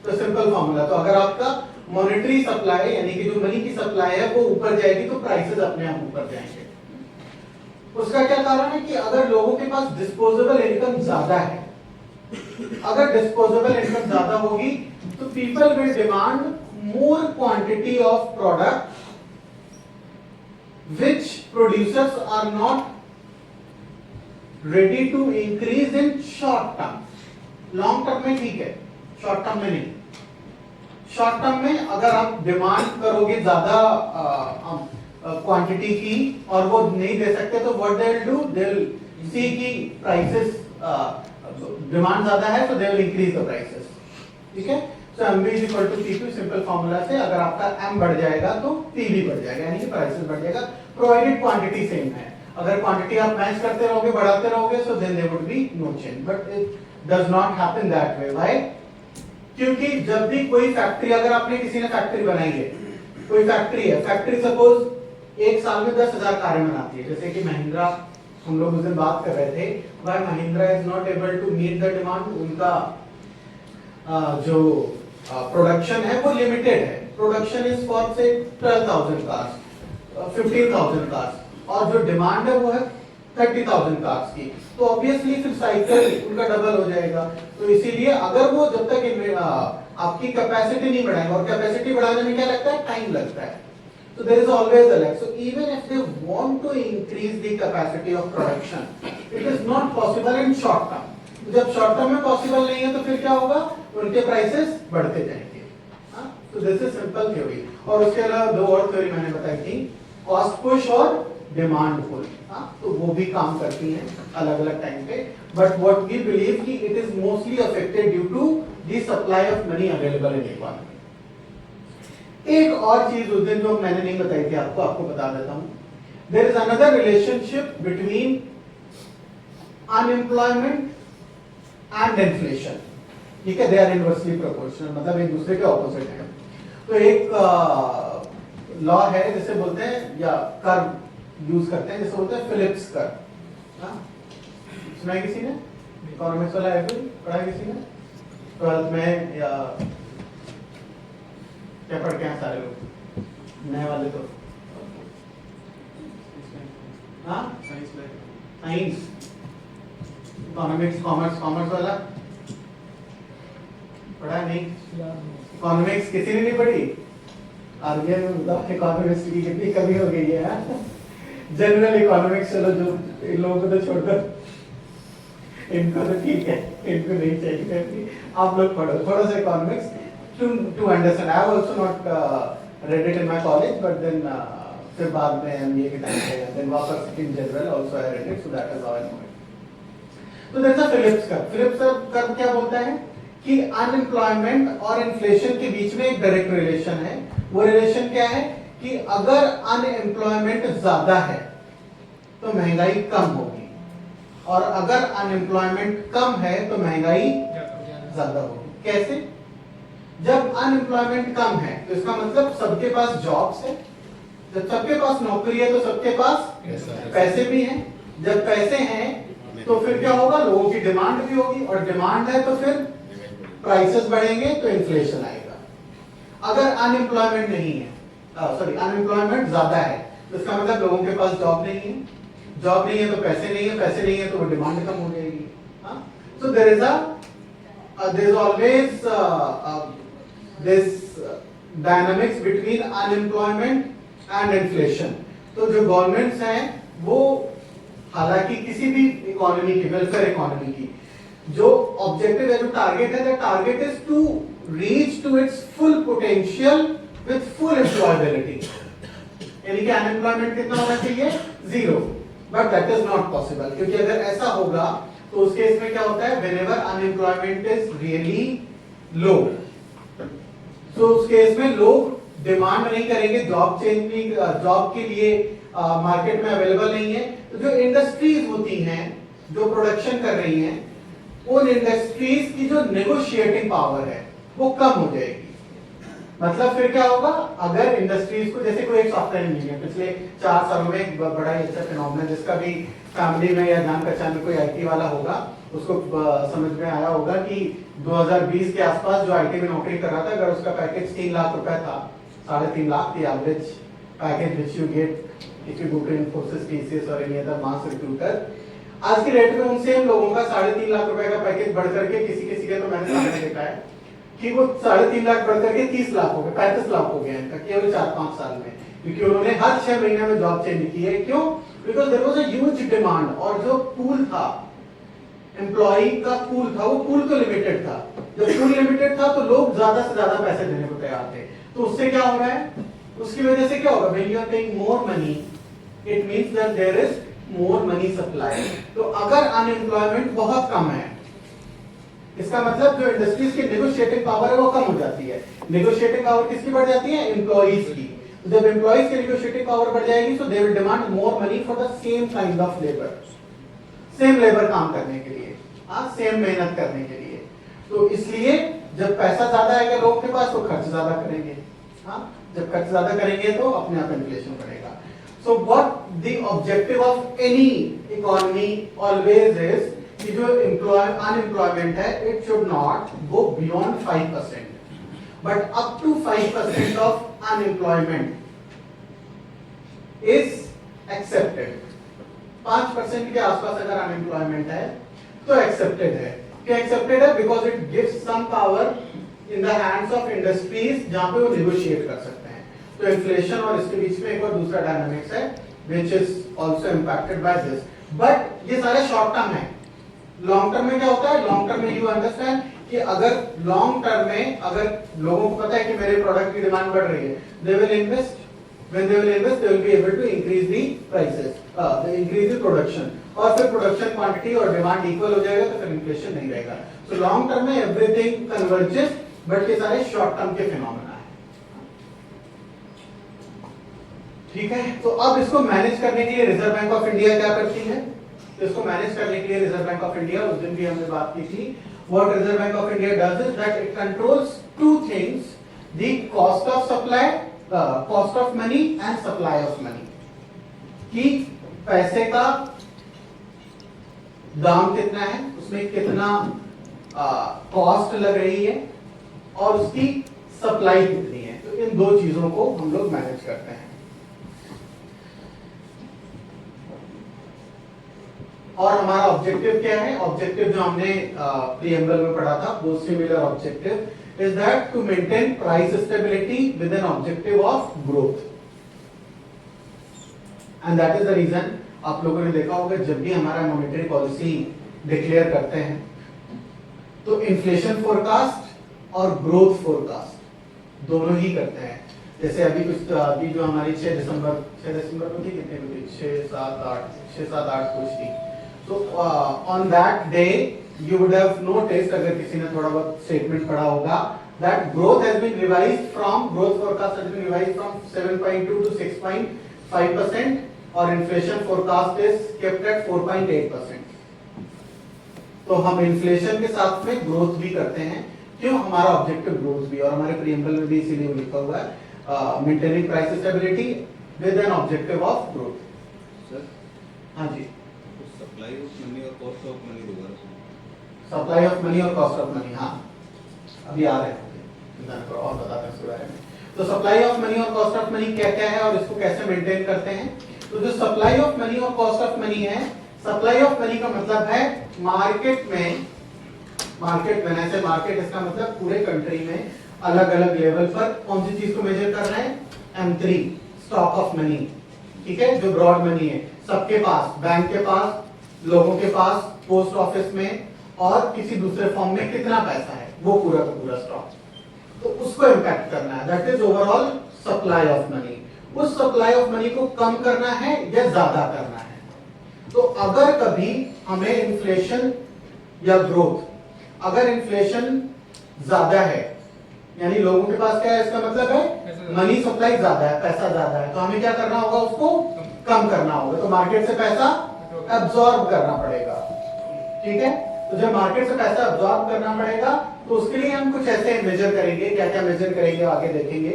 तो सिंपल फॉर्मूला, तो अगर आपका मॉनेटरी सप्लाई यानी कि जो मनी की सप्लाई है वो ऊपर जाएगी तो प्राइसेस अपने आप ऊपर जाएंगे। उसका क्या कारण है कि अगर लोगों के पास डिस्पोजेबल इनकम ज्यादा है, अगर डिस्पोजेबल इनकम ज्यादा होगी तो people will demand more quantity of product which producers are not ready to increase in short term। Long term में ठीक है, शॉर्ट टर्म में नहीं। शॉर्ट टर्म में अगर आप डिमांड करोगे ज्यादा क्वांटिटी की और वो नहीं दे सकते तो what they will do, they will see की प्राइसेस, डिमांड ज्यादा है तो they will increase the prices. ठीक है, तो MV is equal to PQ simple formula से अगर आपका M बढ़ जाएगा तो P भी बढ़ जाएगा, यानी कि प्राइसेस बढ़ जाएगा, प्रोवाइडेड क्वांटिटी सेम है। अगर क्वांटिटी आप मैच करते रहोगे, बढ़ाते रहोगे, so then there would be no change, but it does not happen that way. Why? क्योंकि जब भी कोई फैक्ट्री, अगर आपने किसी ने फैक्ट्री बनाई है, कोई फैक्ट्री है, फैक्ट्री सपोज एक साल में 10,000 कारें बनाती है, जैसे कि महिंद्रा, हम लोग उस दिन बात कर रहे थे, why Mahindra is not able to meet the demand. उनका जो प्रोडक्शन है वो लिमिटेड है, प्रोडक्शन इज फॉर से 12,000 कार्स, 15,000 कार्स, और जो डिमांड है वो है 30,000 कार्स की, तो ऑब्वियसली फिर साइकिल उनका डबल हो जाएगा। तो इसीलिए अगर वो जब तक आपकी कैपेसिटी नहीं बढ़ाएंगे, और कैपेसिटी बढ़ाने में क्या लगता है, टाइम लगता है, so there is always a lag। So even if they want to increase the capacity of production, it is not possible in short term। जब शॉर्ट टर्म में पॉसिबल नहीं है तो फिर क्या होगा, उनके प्राइसेस बढ़ते जाएंगे। तो दिस इज सिंपल थ्योरी। और उसके अलावा दो और थ्योरी मैंने बताई थी, कॉस्ट पुश और डिमांड पुल। तो वो भी काम करती हैं अलग अलग टाइम पे, बट व्हाट वी बिलीव कि it is mostly affected due to the supply of money available in economy. एक और चीज उस दिन जो मैंने नहीं बताई थी आपको बता देता हूं। There is another relationship between unemployment and inflation. ठीक है, दे आर इनवर्सली प्रोपोर्शनल, मतलब एक दूसरे के ऑपोजिट है। तो एक लॉ है जिसे बोलते हैं, या कर्व यूज करते हैं, जिसे बोलते हैं फिलिप्स कर्व। सुना है किसी ने? इकोनॉमिक्स वाला है, कोई पढ़ा है किसी ने 12th में, या क्या पढ़ के हैं सारे लोग, नए वाले तो? हाँ, साइंस, इकोनॉमिक्स, कॉमर्स वाला पढ़ा नहीं? इकोनॉमिक्स किसी ने नहीं पढ़ी? आगे इकोनॉमिक्स की कितनी कमी हो गई है। जनरल इकोनॉमिक्स चलो, जो इन लोगों को तो छोड़कर, इनको तो ठीक है, इनको नहीं चाहिए। आप लोग पढ़ो थोड़ा सा economics to understand। I have also not read it in my college, but then फिर बाद में MBA के टाइम पे, then वापस in general also I read it, so that is how I know it। तो जैसा फिलिप्स कर्व क्या बोलता है कि अनएम्प्लॉयमेंट और इन्फ्लेशन के बीच में एक डायरेक्ट रिलेशन है। वो रिलेशन क्या है कि अगर अनएम्प्लॉयमेंट ज्यादा है तो महंगाई कम होगी, और अगर अनएम्प्लॉयमेंट कम है तो महंगाई ज्यादा होगी। कैसे? जब अनएम्प्लॉयमेंट कम है तो इसका मतलब सबके पास जॉब्स है, जब सबके पास नौकरी है तो सबके पास पैसे भी हैं। जब पैसे हैं तो फिर क्या होगा, लोगों की डिमांड भी होगी, और डिमांड है तो फिर प्राइसेस बढ़ेंगे तो इन्फ्लेशन आएगा। अगर अनएम्प्लॉयमेंट नहीं है, अनएम्प्लॉयमेंट ज्यादा है, तो इसका मतलब लोगों के पास जॉब नहीं है, जॉब नहीं है तो पैसे नहीं है, पैसे नहीं है तो वो डिमांड कम हो जाएगी। So there is always this dynamics between unemployment and inflation. तो जो गवर्नमेंट्स हैं वो हालांकि किसी भी इकोनॉमी की, वेलफेयर इकोनॉमी की, जो ऑब्जेक्टिव है, जो टारगेट है, the target is to reach to its full potential with full employability. यानी कि अनएम्प्लॉयमेंट कितना होना चाहिए, 0, but that is not possible, क्योंकि अगर ऐसा होगा तो उस केस में क्या होता है, whenever unemployment is really low, तो उस केस में लोग डिमांड नहीं करेंगे, जॉब चेंज नहीं, जॉब के लिए मार्केट में अवेलेबल नहीं है, तो जो इंडस्ट्रीज होती हैं जो प्रोडक्शन कर रही हैं, उन इंडस्ट्रीज की जो नेगोशिएटिंग पावर है वो कम हो जाएगी। मतलब फिर क्या होगा, अगर इंडस्ट्रीज को, जैसे कोई एक सॉफ्टवेयर इंजीनियर पिछले 4 सालों में एक बड़ा ही अच्छा फिनोमेनन, जिसका भी फैमिली में या जान पहचान में कोई आईटी वाला होगा, उसको समझ में आया होगा कि 2020 के आसपास जो आईटी में नौकरी कर रहा था, अगर उसका पैकेज 3 लाख रुपए था, 3.5 लाख की average package which you get if you go to Infosys, TCS और एनी अदर मास रिक्रूटर, आज के रेट में उन सेम लोगों का 3.5 लाख रुपए का पैकेज बढ़ करके किसी के तो मैंने सामने देखा है कि वो 3.5 लाख बढ़ करके 30 लाख हो गए, 35 लाख हो गए इनका केवल 4-5 साल में, क्योंकि उन्होंने हर 6 महीने में जॉब चेंज की है। क्यों? Because there was a huge demand, और जो पूल था, एम्प्लॉय का पूल था, वो पूल तो लिमिटेड था। जब पूल लिमिटेड था तो लोग ज्यादा से ज्यादा पैसे देने को तैयार थे, तो उससे क्या हो रहा है, उसकी वजह से क्या होगा, when you are paying more money, it means that there is more money supply. तो अगर अनएम्प्लॉयमेंट बहुत कम है, इसका मतलब जो इंडस्ट्रीज की नेगोशिएटिंग पावर है वो कम हो जाती है। नेगोशिएटिंग पावर किसकी बढ़ जाती है, एम्प्लॉइज की। तो जब एम्प्लॉइज की नेगोशिएटिंग पावर बढ़ जाएगी, so they will demand more money for the same kind of labor, same labour काम करने के लिए, सेम मेहनत करने के लिए। तो इसलिए जब पैसा ज्यादा आएगा लोगों के पास तो खर्च ज्यादा करेंगे, जब खर्च ज्यादा करेंगे तो अपने आप इन्फ्लेशन बढ़ेगा। So what the objective of any economy always is कि जो अनएम्प्लॉयमेंट है, it should not go beyond 5%, but up to 5% of unemployment is accepted. 5% के आसपास अगर अनएम्प्लॉयमेंट है तो एक्सेप्टेड है। क्या एक्सेप्टेड है? Because it gives some power in the hands of industries, जहां पे वो नेगोशिएट कर सकते हैं। तो इन्फ्लेशन और इसके बीच में एक और दूसरा डायनामिक्स है which is also impacted by this, but ये सारे शॉर्ट टर्म है। लॉन्ग टर्म में क्या होता है, लॉन्ग टर्म में यू अंडरस्टैंड कि अगर लॉन्ग टर्म में अगर लोगों को पता है कि मेरे प्रोडक्ट की डिमांड बढ़ रही है, they will invest, when they will invest they will be able to increase the prices, they increase the production, और फिर प्रोडक्शन क्वांटिटी और डिमांड इक्वल हो जाएगा तो फिर इन्फ्लेशन नहीं रहेगा। सो लॉन्ग टर्म में एवरीथिंग कन्वर्जेस, बट ये सारे शॉर्ट टर्म के फिनोमेना है। ठीक है, तो अब इसको मैनेज करने के लिए रिजर्व बैंक ऑफ इंडिया क्या करती है? तो इसको मैनेज करने के लिए रिजर्व बैंक ऑफ इंडिया, उस दिन भी हमने बात की थी, what reserve bank of India does is that it controls two things, the cost of supply, cost of money and supply of money, कि पैसे का दाम कितना है, उसमें कितना कॉस्ट लग रही है, और उसकी सप्लाई कितनी है। तो इन दो चीजों को हम लोग मैनेज करते हैं। और हमारा ऑब्जेक्टिव क्या है? ऑब्जेक्टिव जो हमने प्रीएम्बल में पढ़ा था, वो similar objective is that to maintain price stability with an objective of growth, and that is the reason आप लोगों ने देखा होगा जब भी हमारा मॉनेटरी पॉलिसी डिक्लेयर करते हैं तो इन्फ्लेशन फोरकास्ट और ग्रोथ फोरकास्ट दोनों ही करते हैं। जैसे अभी जो हमारी 6 दिसंबर को थी, कितने को थी, 6-7-8 कुछ थी। तो on that day you would have noticed, अगर किसी ने थोड़ा बहुत स्टेटमेंट पढ़ा होगा, that growth has been revised from, growth forecast has been revised from 7.2 to 6.5%, और inflation forecast is kept at 4.8%। तो हम इन्फ्लेशन के साथ में ग्रोथ भी करते हैं। क्यों? हमारा ऑब्जेक्टिव ग्रोथ भी, और हमारे प्रीएम्बल में भी इसीलिए लिखा हुआ है, maintaining price stability with an objective of growth. Sir हाँ जी, सप्लाई ऑफ मनी और कॉस्ट ऑफ मनी दोबारा सुनो। सप्लाई ऑफ मनी और कॉस्ट ऑफ मनी, हाँ अभी आ रहे हैं, और बताते हैं इसके बारे में। तो सप्लाई ऑफ मनी और कॉस्ट ऑफ मनी क्या क्या है और इसको कैसे मेंटेन करते हैं। तो जो सप्लाई ऑफ मनी और कॉस्ट ऑफ मनी है, सप्लाई ऑफ मनी का मतलब है मार्केट में ऐसे मार्केट, इसका मतलब पूरे कंट्री में अलग अलग लेवल पर कौन सी चीज को मेजर कर रहे हैं, M3 स्टॉक ऑफ मनी, ठीक है, जो ब्रॉड मनी है सबके पास, बैंक के पास, लोगों के पास, पोस्ट ऑफिस में और किसी दूसरे फॉर्म में कितना पैसा है, वो पूरा का पूरा स्टॉक, तो उसको इम्पैक्ट करना है, that is overall supply of money. उस सप्लाई ऑफ मनी को कम करना है या ज्यादा करना है। तो अगर कभी हमें इन्फ्लेशन या ग्रोथ, अगर इन्फ्लेशन ज्यादा है यानी लोगों के पास क्या है, इसका मतलब है मनी सप्लाई ज्यादा है, पैसा ज्यादा है, तो हमें क्या करना होगा, उसको कम करना होगा। तो मार्केट से पैसा एब्जॉर्ब करना पड़ेगा, ठीक है। तो जब मार्केट से पैसा एब्जॉर्ब करना पड़ेगा तो उसके लिए हम कुछ ऐसे मेजर करेंगे, क्या क्या मेजर करेंगे आगे देखेंगे।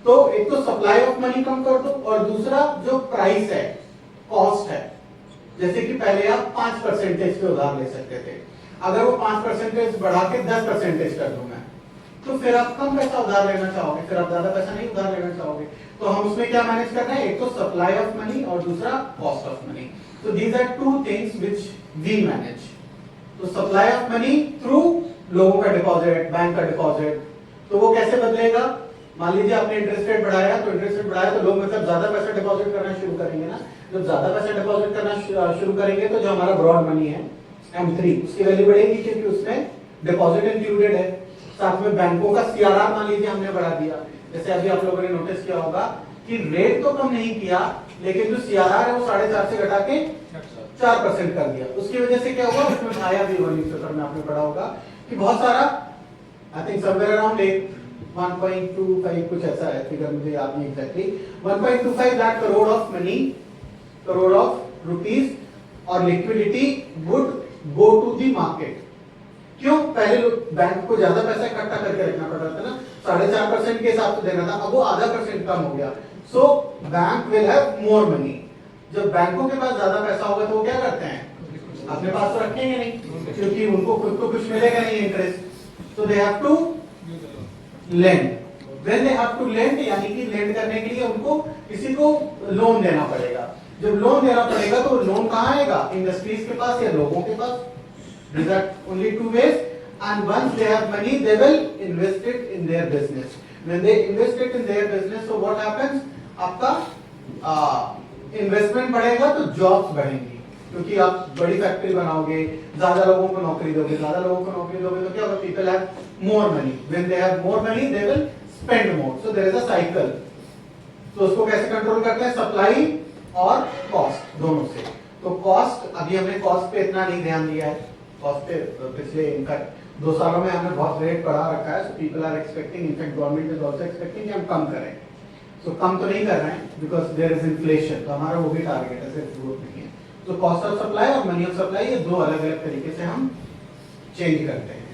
तो एक तो सप्लाई ऑफ मनी कम कर दो और दूसरा जो प्राइस है, कॉस्ट है, जैसे कि पहले आप 5% पे उधार ले सकते थे, अगर वो 5% बढ़ा के 10% कर दूं मैं, तो फिर आप कम पैसा उधार लेना चाहोगे, फिर आप ज्यादा पैसा नहीं उधार लेना चाहोगे। तो हम उसमें क्या मैनेज करना है, एक तो सप्लाई ऑफ मनी और दूसरा कॉस्ट ऑफ मनी। तो these are two things which we manage. तो सप्लाई ऑफ मनी थ्रू लोगों का डिपॉजिट, बैंक का डिपॉजिट, तो वो कैसे बदलेगा, मान लीजिए आपने इंटरेस्ट रेट बढ़ाया, तो इंटरेस्ट रेट बढ़ाया तो लोग मतलब ज्यादा पैसा डिपॉजिट करना शुरू करेंगे ना। जब ज्यादा पैसा डिपॉजिट करना शुरू करेंगे तो जो हमारा ब्रॉड मनी है M3, उसकी वैल्यू बढ़ेगी क्योंकि उसमें डिपॉजिट इंक्लूडेड है। साथ में बैंकों का CRR मान लीजिए हमने बढ़ा दिया, जैसे अभी आप लोगों ने नोटिस किया होगा कि रेट तो कम नहीं किया, लेकिन जो CRR है वो 4.5 से घटा के 4% कर दिया। उसकी वजह से क्या हुआ, उसमें आया भी न्यूज़पेपर में आपने पढ़ा होगा कि बहुत सारा, आई थिंक समवेयर अराउंड 1.25 कुछ ऐसा है, फिगर मुझे याद नहीं exactly, 1.25 lakh crore of rupees और liquidity would go to the market. क्यों, पहले लोग बैंक को ज्यादा पैसा इकट्ठा करके रखना पड़ रहा था ना, 4.5% के हिसाब से देना था, अब वो आधा % कम हो गया। So bank will have more money. जब बैंकों के पास ज्यादा पैसा होगा तो वो क्या करते हैं, अपने पास तो रखेंगे नहीं, क्योंकि उनको खुद को कुछ मिलेगा नहीं इंटरेस्ट, तो they have to lend. When they have to lend, यानी कि लेंड करने के लिए उनको किसी को लोन देना पड़ेगा। जब लोन देना पड़ेगा तो लोन कहाँ आएगा, इंडस्ट्रीज के पास या लोगों के पास। These are only two ways, and once they have money, they will invest it in their business. When they invest it in their business, so what happens? आपका इन्वेस्टमेंट बढ़ेगा तो जॉब्स बढ़ेंगी, क्योंकि आप बड़ी फैक्ट्री बनाओगे, ज्यादा लोगों को नौकरी दोगे, ज्यादा लोगों को नौकरी दोगे तो क्या होगा, people have more money. When they have more money, they will spend more. So there is a cycle. तो उसको कैसे कंट्रोल करते हैं, सप्लाई और कॉस्ट दोनों से। तो कॉस्ट, अभी हमने कॉस्ट पे इतना नहीं ध्यान दिया है, कॉस्ट पे पिछले इनका 2 सालों में हमने बहुत रेट बढ़ा रखा है। So people are expecting, in fact government is also expecting कि हम कम करें। सो कम तो नहीं कर रहे हैं बिकॉज देयर इज इन्फ्लेशन, तो हमारा वो भी टारगेट है, सिर्फ ग्रोथ नहीं है। तो कॉस्ट ऑफ सप्लाई और मनी ऑफ सप्लाई, ये दो अलग अलग तरीके से हम चेंज करते हैं।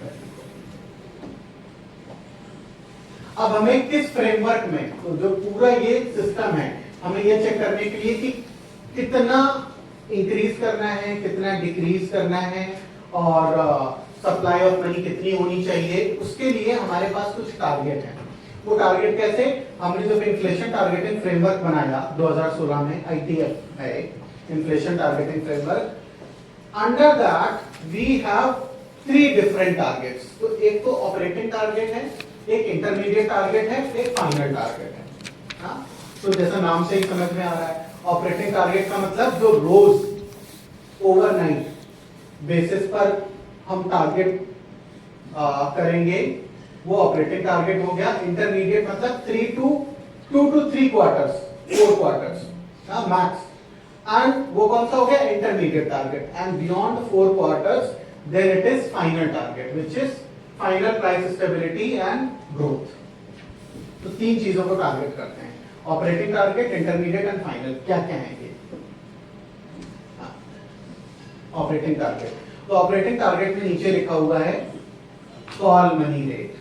अब हमें किस फ्रेमवर्क में, तो जो पूरा ये सिस्टम है, हमें ये चेक करने के लिए कि कितना इंक्रीज करना है, कितना डिक्रीज करना है और सप्लाई ऑफ मनी कितनी होनी चाहिए, उसके लिए हमारे पास कुछ टारगेट है। वो टारगेट कैसे, हमने जब इन्फ्लेशन टारगेटिंग फ्रेमवर्क बनाया 2016 में, ITF है inflation targeting framework, under that we have 3 different targets. तो एक तो ऑपरेटिंग टारगेट है, एक इंटरमीडिएट टारगेट है, एक फाइनल टारगेट है। हाँ, तो जैसा नाम से ही समझ में आ रहा है, ऑपरेटिंग टारगेट का मतलब जो रोज ओवरनाइट बेसिस पर हम टारगेट करेंगे, वो ऑपरेटिंग टारगेट हो गया। इंटरमीडिएट मतलब 2 to 3 quarters, 4 quarters max, and वो कौन सा हो गया, intermediate target. And beyond 4 quarters then it is final target, which is final price stability and growth. तो 3 चीजों को टारगेट करते हैं, operating target, intermediate and final. क्या क्या है ये ऑपरेटिंग टारगेट? तो ऑपरेटिंग टारगेट में नीचे लिखा हुआ है call money rate.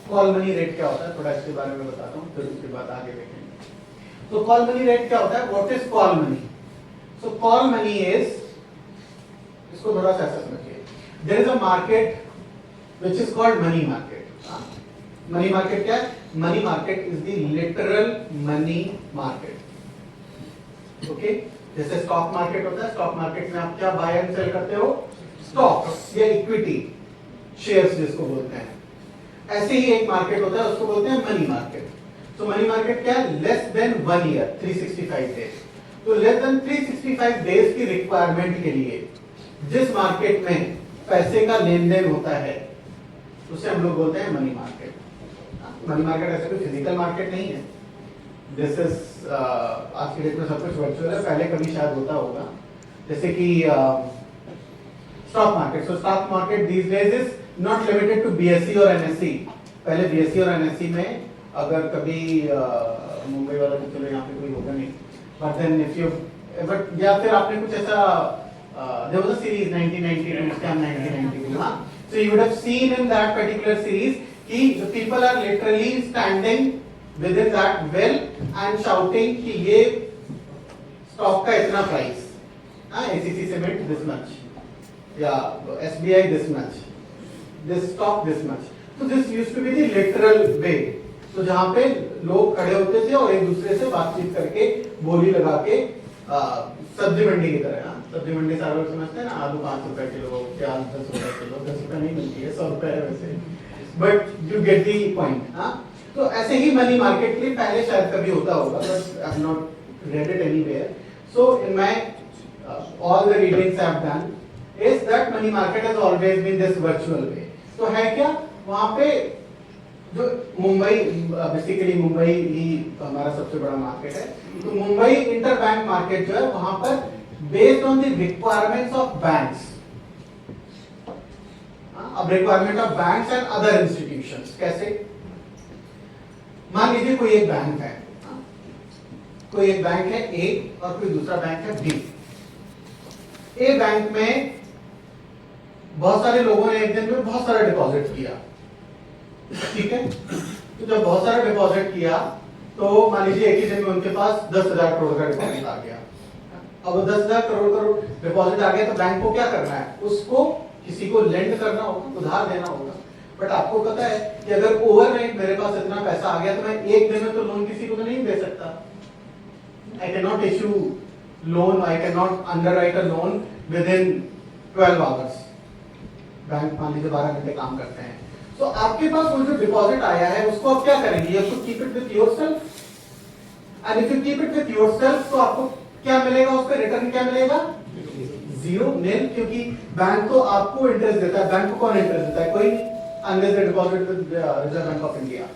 Call money rate क्या होता है, थोड़ा इसके बारे में बताता हूँ, फिर उसके बाद आगे देखेंगे। तो कॉल मनी रेट क्या होता है? What is call money? So call money is, इसको थोड़ा सा ऐसा समझिए, there is a market which is called money market. Money market क्या है? Money market is the literal money market. Okay, जैसे स्टॉक मार्केट होता है, स्टॉक मार्केट में आप क्या बाय एंड सेल करते हो? स्टॉक्स या इक्विटी, शेयर्स जिसको बोलते हैं। ऐसे ही एक मार्केट होता है, उसको बोलते हैं मनी मार्केट। तो मनी मार्केट क्या है? Less than 1 year, 365 days. तो लेस देन 365 डेज की रिक्वायरमेंट के लिए जिस मार्केट में पैसे का लेन देन होता है उसे हम लोग बोलते हैं मनी मार्केट। मनी मार्केट ऐसे कोई फिजिकल मार्केट नहीं है। दिस इज आज की डेट में सब कुछ वर्चुअल है, पहले कभी शायद होता होगा, जैसे कि stock market. So stock market these days is not limited to BSE और एनएसई। पहले बीएसई और एनएसई में अगर कभी मुंबई वाला तो चलो यहाँ पे कोई होगा नहीं, but then if you, but या फिर आपने कुछ ऐसा there was a series 1992 scam 1992, हां, so you would have seen in that particular series कि the people are literally standing within that well and shouting कि ये स्टॉक का इतना प्राइस, हां, एसीसी सीमेंट दिस मच या SBI this much, this stock this much. तो this used to be the literal वे। तो जहां पे लोग खड़े होते थे और एक दूसरे से बातचीत करके बोली लगा के सब्जी मंडी की तरह, सब्जी मंडी सारे लोग समझते हैं ना, आलू 5 रुपए किलो, प्याज 10 रुपए किलो, 10 रुपए नहीं मिलती है, 100 रुपए है वैसे, but you get the point. तो ऐसे ही मनी मार्केट के लिए पहले शायद कभी होता होगा, but I have not read it anywhere. So in my all the readings I have done is that money market has always been this virtual way। तो है क्या वहां पे जो मुंबई, बेसिकली मुंबई ही हमारा सबसे बड़ा मार्केट है। तो मुंबई इंटरबैंक मार्केट जो है वहां पर based on the requirements of banks, अब requirement of banks and other institutions. कैसे? मान लीजिए कोई एक बैंक है, कोई एक बैंक है ए और कोई दूसरा बैंक है बी। ए बैंक में बहुत सारे लोगों ने एक दिन में बहुत सारा डिपॉजिट किया, ठीक है। तो जब बहुत सारा डिपॉजिट किया तो मान लीजिए एक ही दिन में उनके पास 10,000 करोड़ का डिपॉजिट आ गया। अब 10,000 करोड़ डिपॉजिट आ गया तो बैंक को क्या करना है? उसको किसी को लेंड करना होगा, उधार देना होगा। बट आपको पता है कि अगर ओवरनाइट मेरे पास इतना पैसा आ गया तो मैं एक दिन में तो लोन किसी को तो नहीं दे सकता। I can not issue loan, I can not underwrite a loan with in 12 hours. Bank मान लीजिए 12 घंटे काम करते हैं। तो आपके पास वो जो डिपॉजिट आया है उसको आप क्या करेंगे? You have to keep it with yourself, and if you keep it with yourself तो आपको क्या मिलेगा? उसका रिटर्न क्या मिलेगा? जीरो, नील, क्योंकि बैंक तो आपको इंटरेस्ट देता है। बैंक को कौन इंटरेस्ट देता है? कोई, unless they deposit with Reserve bank of India.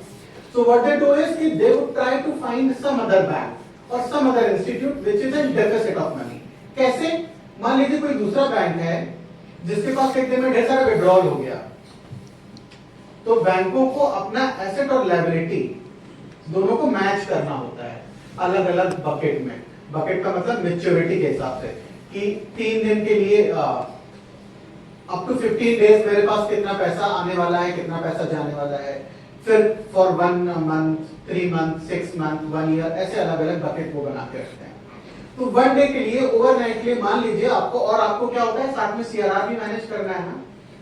So what they do is कि they would try to find some other bank और some other institute which is in deficit of money. कैसे? मान लीजिए कोई दूसरा बैंक है जिसके पास एक दिन में ढेर सारा विड्रॉल हो गया, तो बैंकों को अपना एसेट और लायबिलिटी दोनों को मैच करना होता है अलग अलग बकेट में। बकेट का मतलब मैच्योरिटी के हिसाब से कि 3 दिन के लिए अप टू 15 डेज मेरे पास कितना पैसा आने वाला है, कितना पैसा जाने वाला है। फिर for 1 month, 3 month, 6 month, 1 year, ऐसे अलग अलग बकेट वो बना के रखते हैं। तो 1 डे के लिए, ओवरनाइट के लिए मान लीजिए आपको, और आपको क्या होता है साथ में सीआरआर भी मैनेज करना है ना,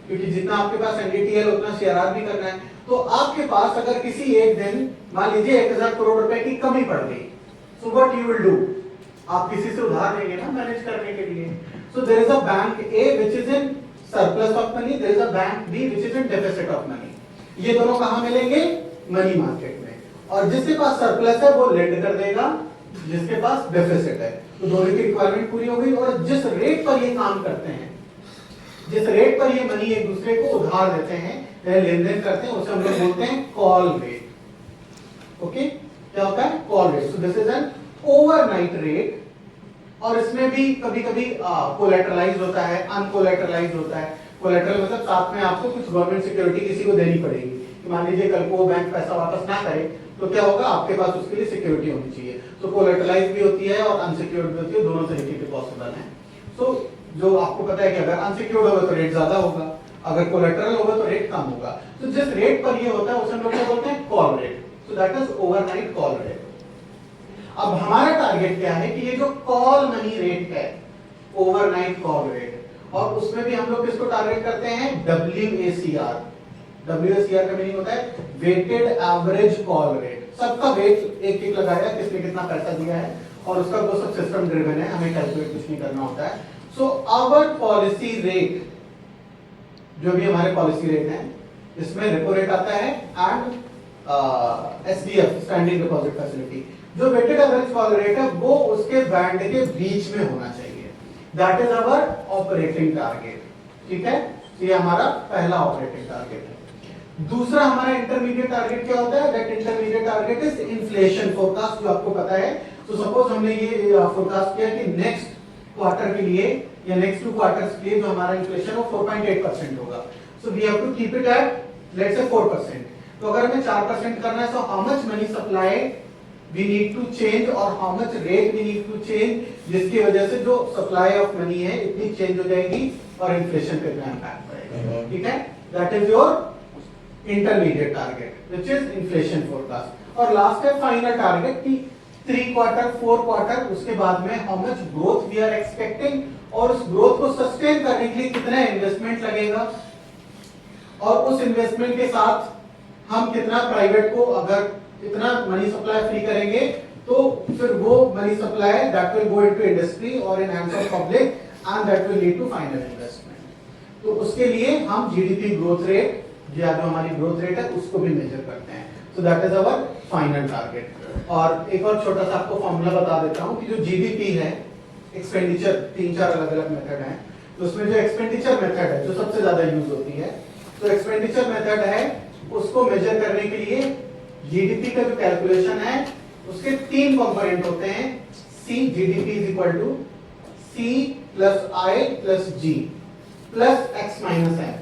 क्योंकि जितना आपके पास एनडीटीएल उतना सीआरआर भी करना है। तो आपके पास अगर किसी एक दिन मान लीजिए 1000 करोड़ रुपए की कमी पड़ गई, so what you will do? आप किसी से उधार लेंगे ना मैनेज करने के लिए। So there is a bank A which is in surplus of money, there is a bank B which is in deficit of money. ये दोनों कहां मिलेंगे? मनी मार्केट में। और जिसके पास सरप्लस है वो लेंड कर देगा, जिसके पास डेफिसिट है। तो दोनों की रिक्वायरमेंट पूरी हो गई। और जिस रेट पर ये काम करते हैं, जिस रेट पर ये मनी एक दूसरे को उधार देते हैं या लेन देन करते हैं, उसे हम लोग बोलते हैं कॉल रेट। ओके, क्या होता है? Call rate. So this is an overnight rate. और इसमें भी कभी कभी कोलैटरलाइज होता है, अनकोलैटरलाइज होता है। कोलैटरल मतलब साथ में आपको कुछ गवर्नमेंट सिक्योरिटी किसी को देनी पड़ेगी कि मान लीजिए कल को वो बैंक पैसा वापस ना करे तो क्या होगा? आपके पास उसके लिए सिक्योरिटी होनी चाहिए। तो कोलैटरलाइज भी होती है और अनसिक्योर्ड भी होती है, दोनों तरीके के पॉसिबल हैं। सो जो आपको पता है कि अगर अनसिक्योर्ड होगा तो रेट ज्यादा होगा, अगर कोलैटरल होगा तो रेट कम होगा। तो जिस रेट पर ये होता है उसे हम लोग क्या बोलते हैं? Call rate. So that is overnight call rate. अब हमारा टारगेट क्या है कि ये जो कॉल मनी रेट है, ओवरनाइट कॉल रेट, और उसमें भी हम लोग किसको टारगेट करते हैं, WACR। WACR का मीनिंग होता है वेटेड एवरेज कॉल रेट। सबका वेट एक एक लगाया, किसने कितना पैसा दिया है, और उसका वो सब सिस्टम ड्रिवन है, हमें कैलकुलेट कुछ नहीं करना होता है। सो आवर पॉलिसी रेट, जो भी हमारे पॉलिसी रेट है, इसमें रेपो रेट आता है and SDF standing deposit facility. जो वेटेड एवरेज कॉल रेट है वो उसके बैंड के बीच में होना चाहिए। That is our operating target. ठीक है, ये हमारा पहला ऑपरेटिंग टारगेट है। दूसरा हमारा इंटरमीडिएट टारगेट क्या होता है, that intermediate target is inflation forecast, जो आपको पता है। तो सपोज हमने ये फोरकास्ट किया कि नेक्स्ट क्वार्टर के लिए या नेक्स्ट 2 क्वार्टर्स के लिए जो हमारा इन्फ्लेशन वो 4.8% होगा। So we have to keep it at let's say 4%। तो अगर हमें 4% करना है, so how much money supply we need to change और how much rate we need to change, जिसकी वजह से जो सप्लाई ऑफ मनी है इतनी चेंज हो जाएगी और इन्फ्लेशन पे इतना इंपैक्ट पड़ेगा। ठीक है, that is your intermediate target which is inflation forecast. और लास्ट है फाइनल टारगेट की 3 क्वार्टर 4 क्वार्टर उसके बाद में how much growth we are expecting, और उस ग्रोथ को सस्टेन करने के लिए कितना इन्वेस्टमेंट लगेगा, और उस इन्वेस्टमेंट के साथ हम कितना प्राइवेट को, अगर इतना मनी सप्लाई फ्री करेंगे तो फिर वो money supply that will go into industry और in hands of public and that will lead to final investment. तो उसके लिए हम जीडीपी ग्रोथ रेट, या जो हमारी ग्रोथ रेट है उसको भी मेजर करते हैं। So that is our final target. और एक और छोटा सा आपको फॉर्मूला बता देता हूं कि जो जीडीपी है, एक्सपेंडिचर 3-4 अलग-अलग मेथड हैं, तो उसमें जो एक्सपेंडिचर मेथड है जो सबसे ज्यादा यूज होती है, तो एक्सपेंडिचर मेथड है उसको मेजर करने के लिए जीडीपी का जो कैलकुलेशन है उसके 3 कंपोनेंट होते हैं। C, GDP is equal to C plus I plus G plus X minus N.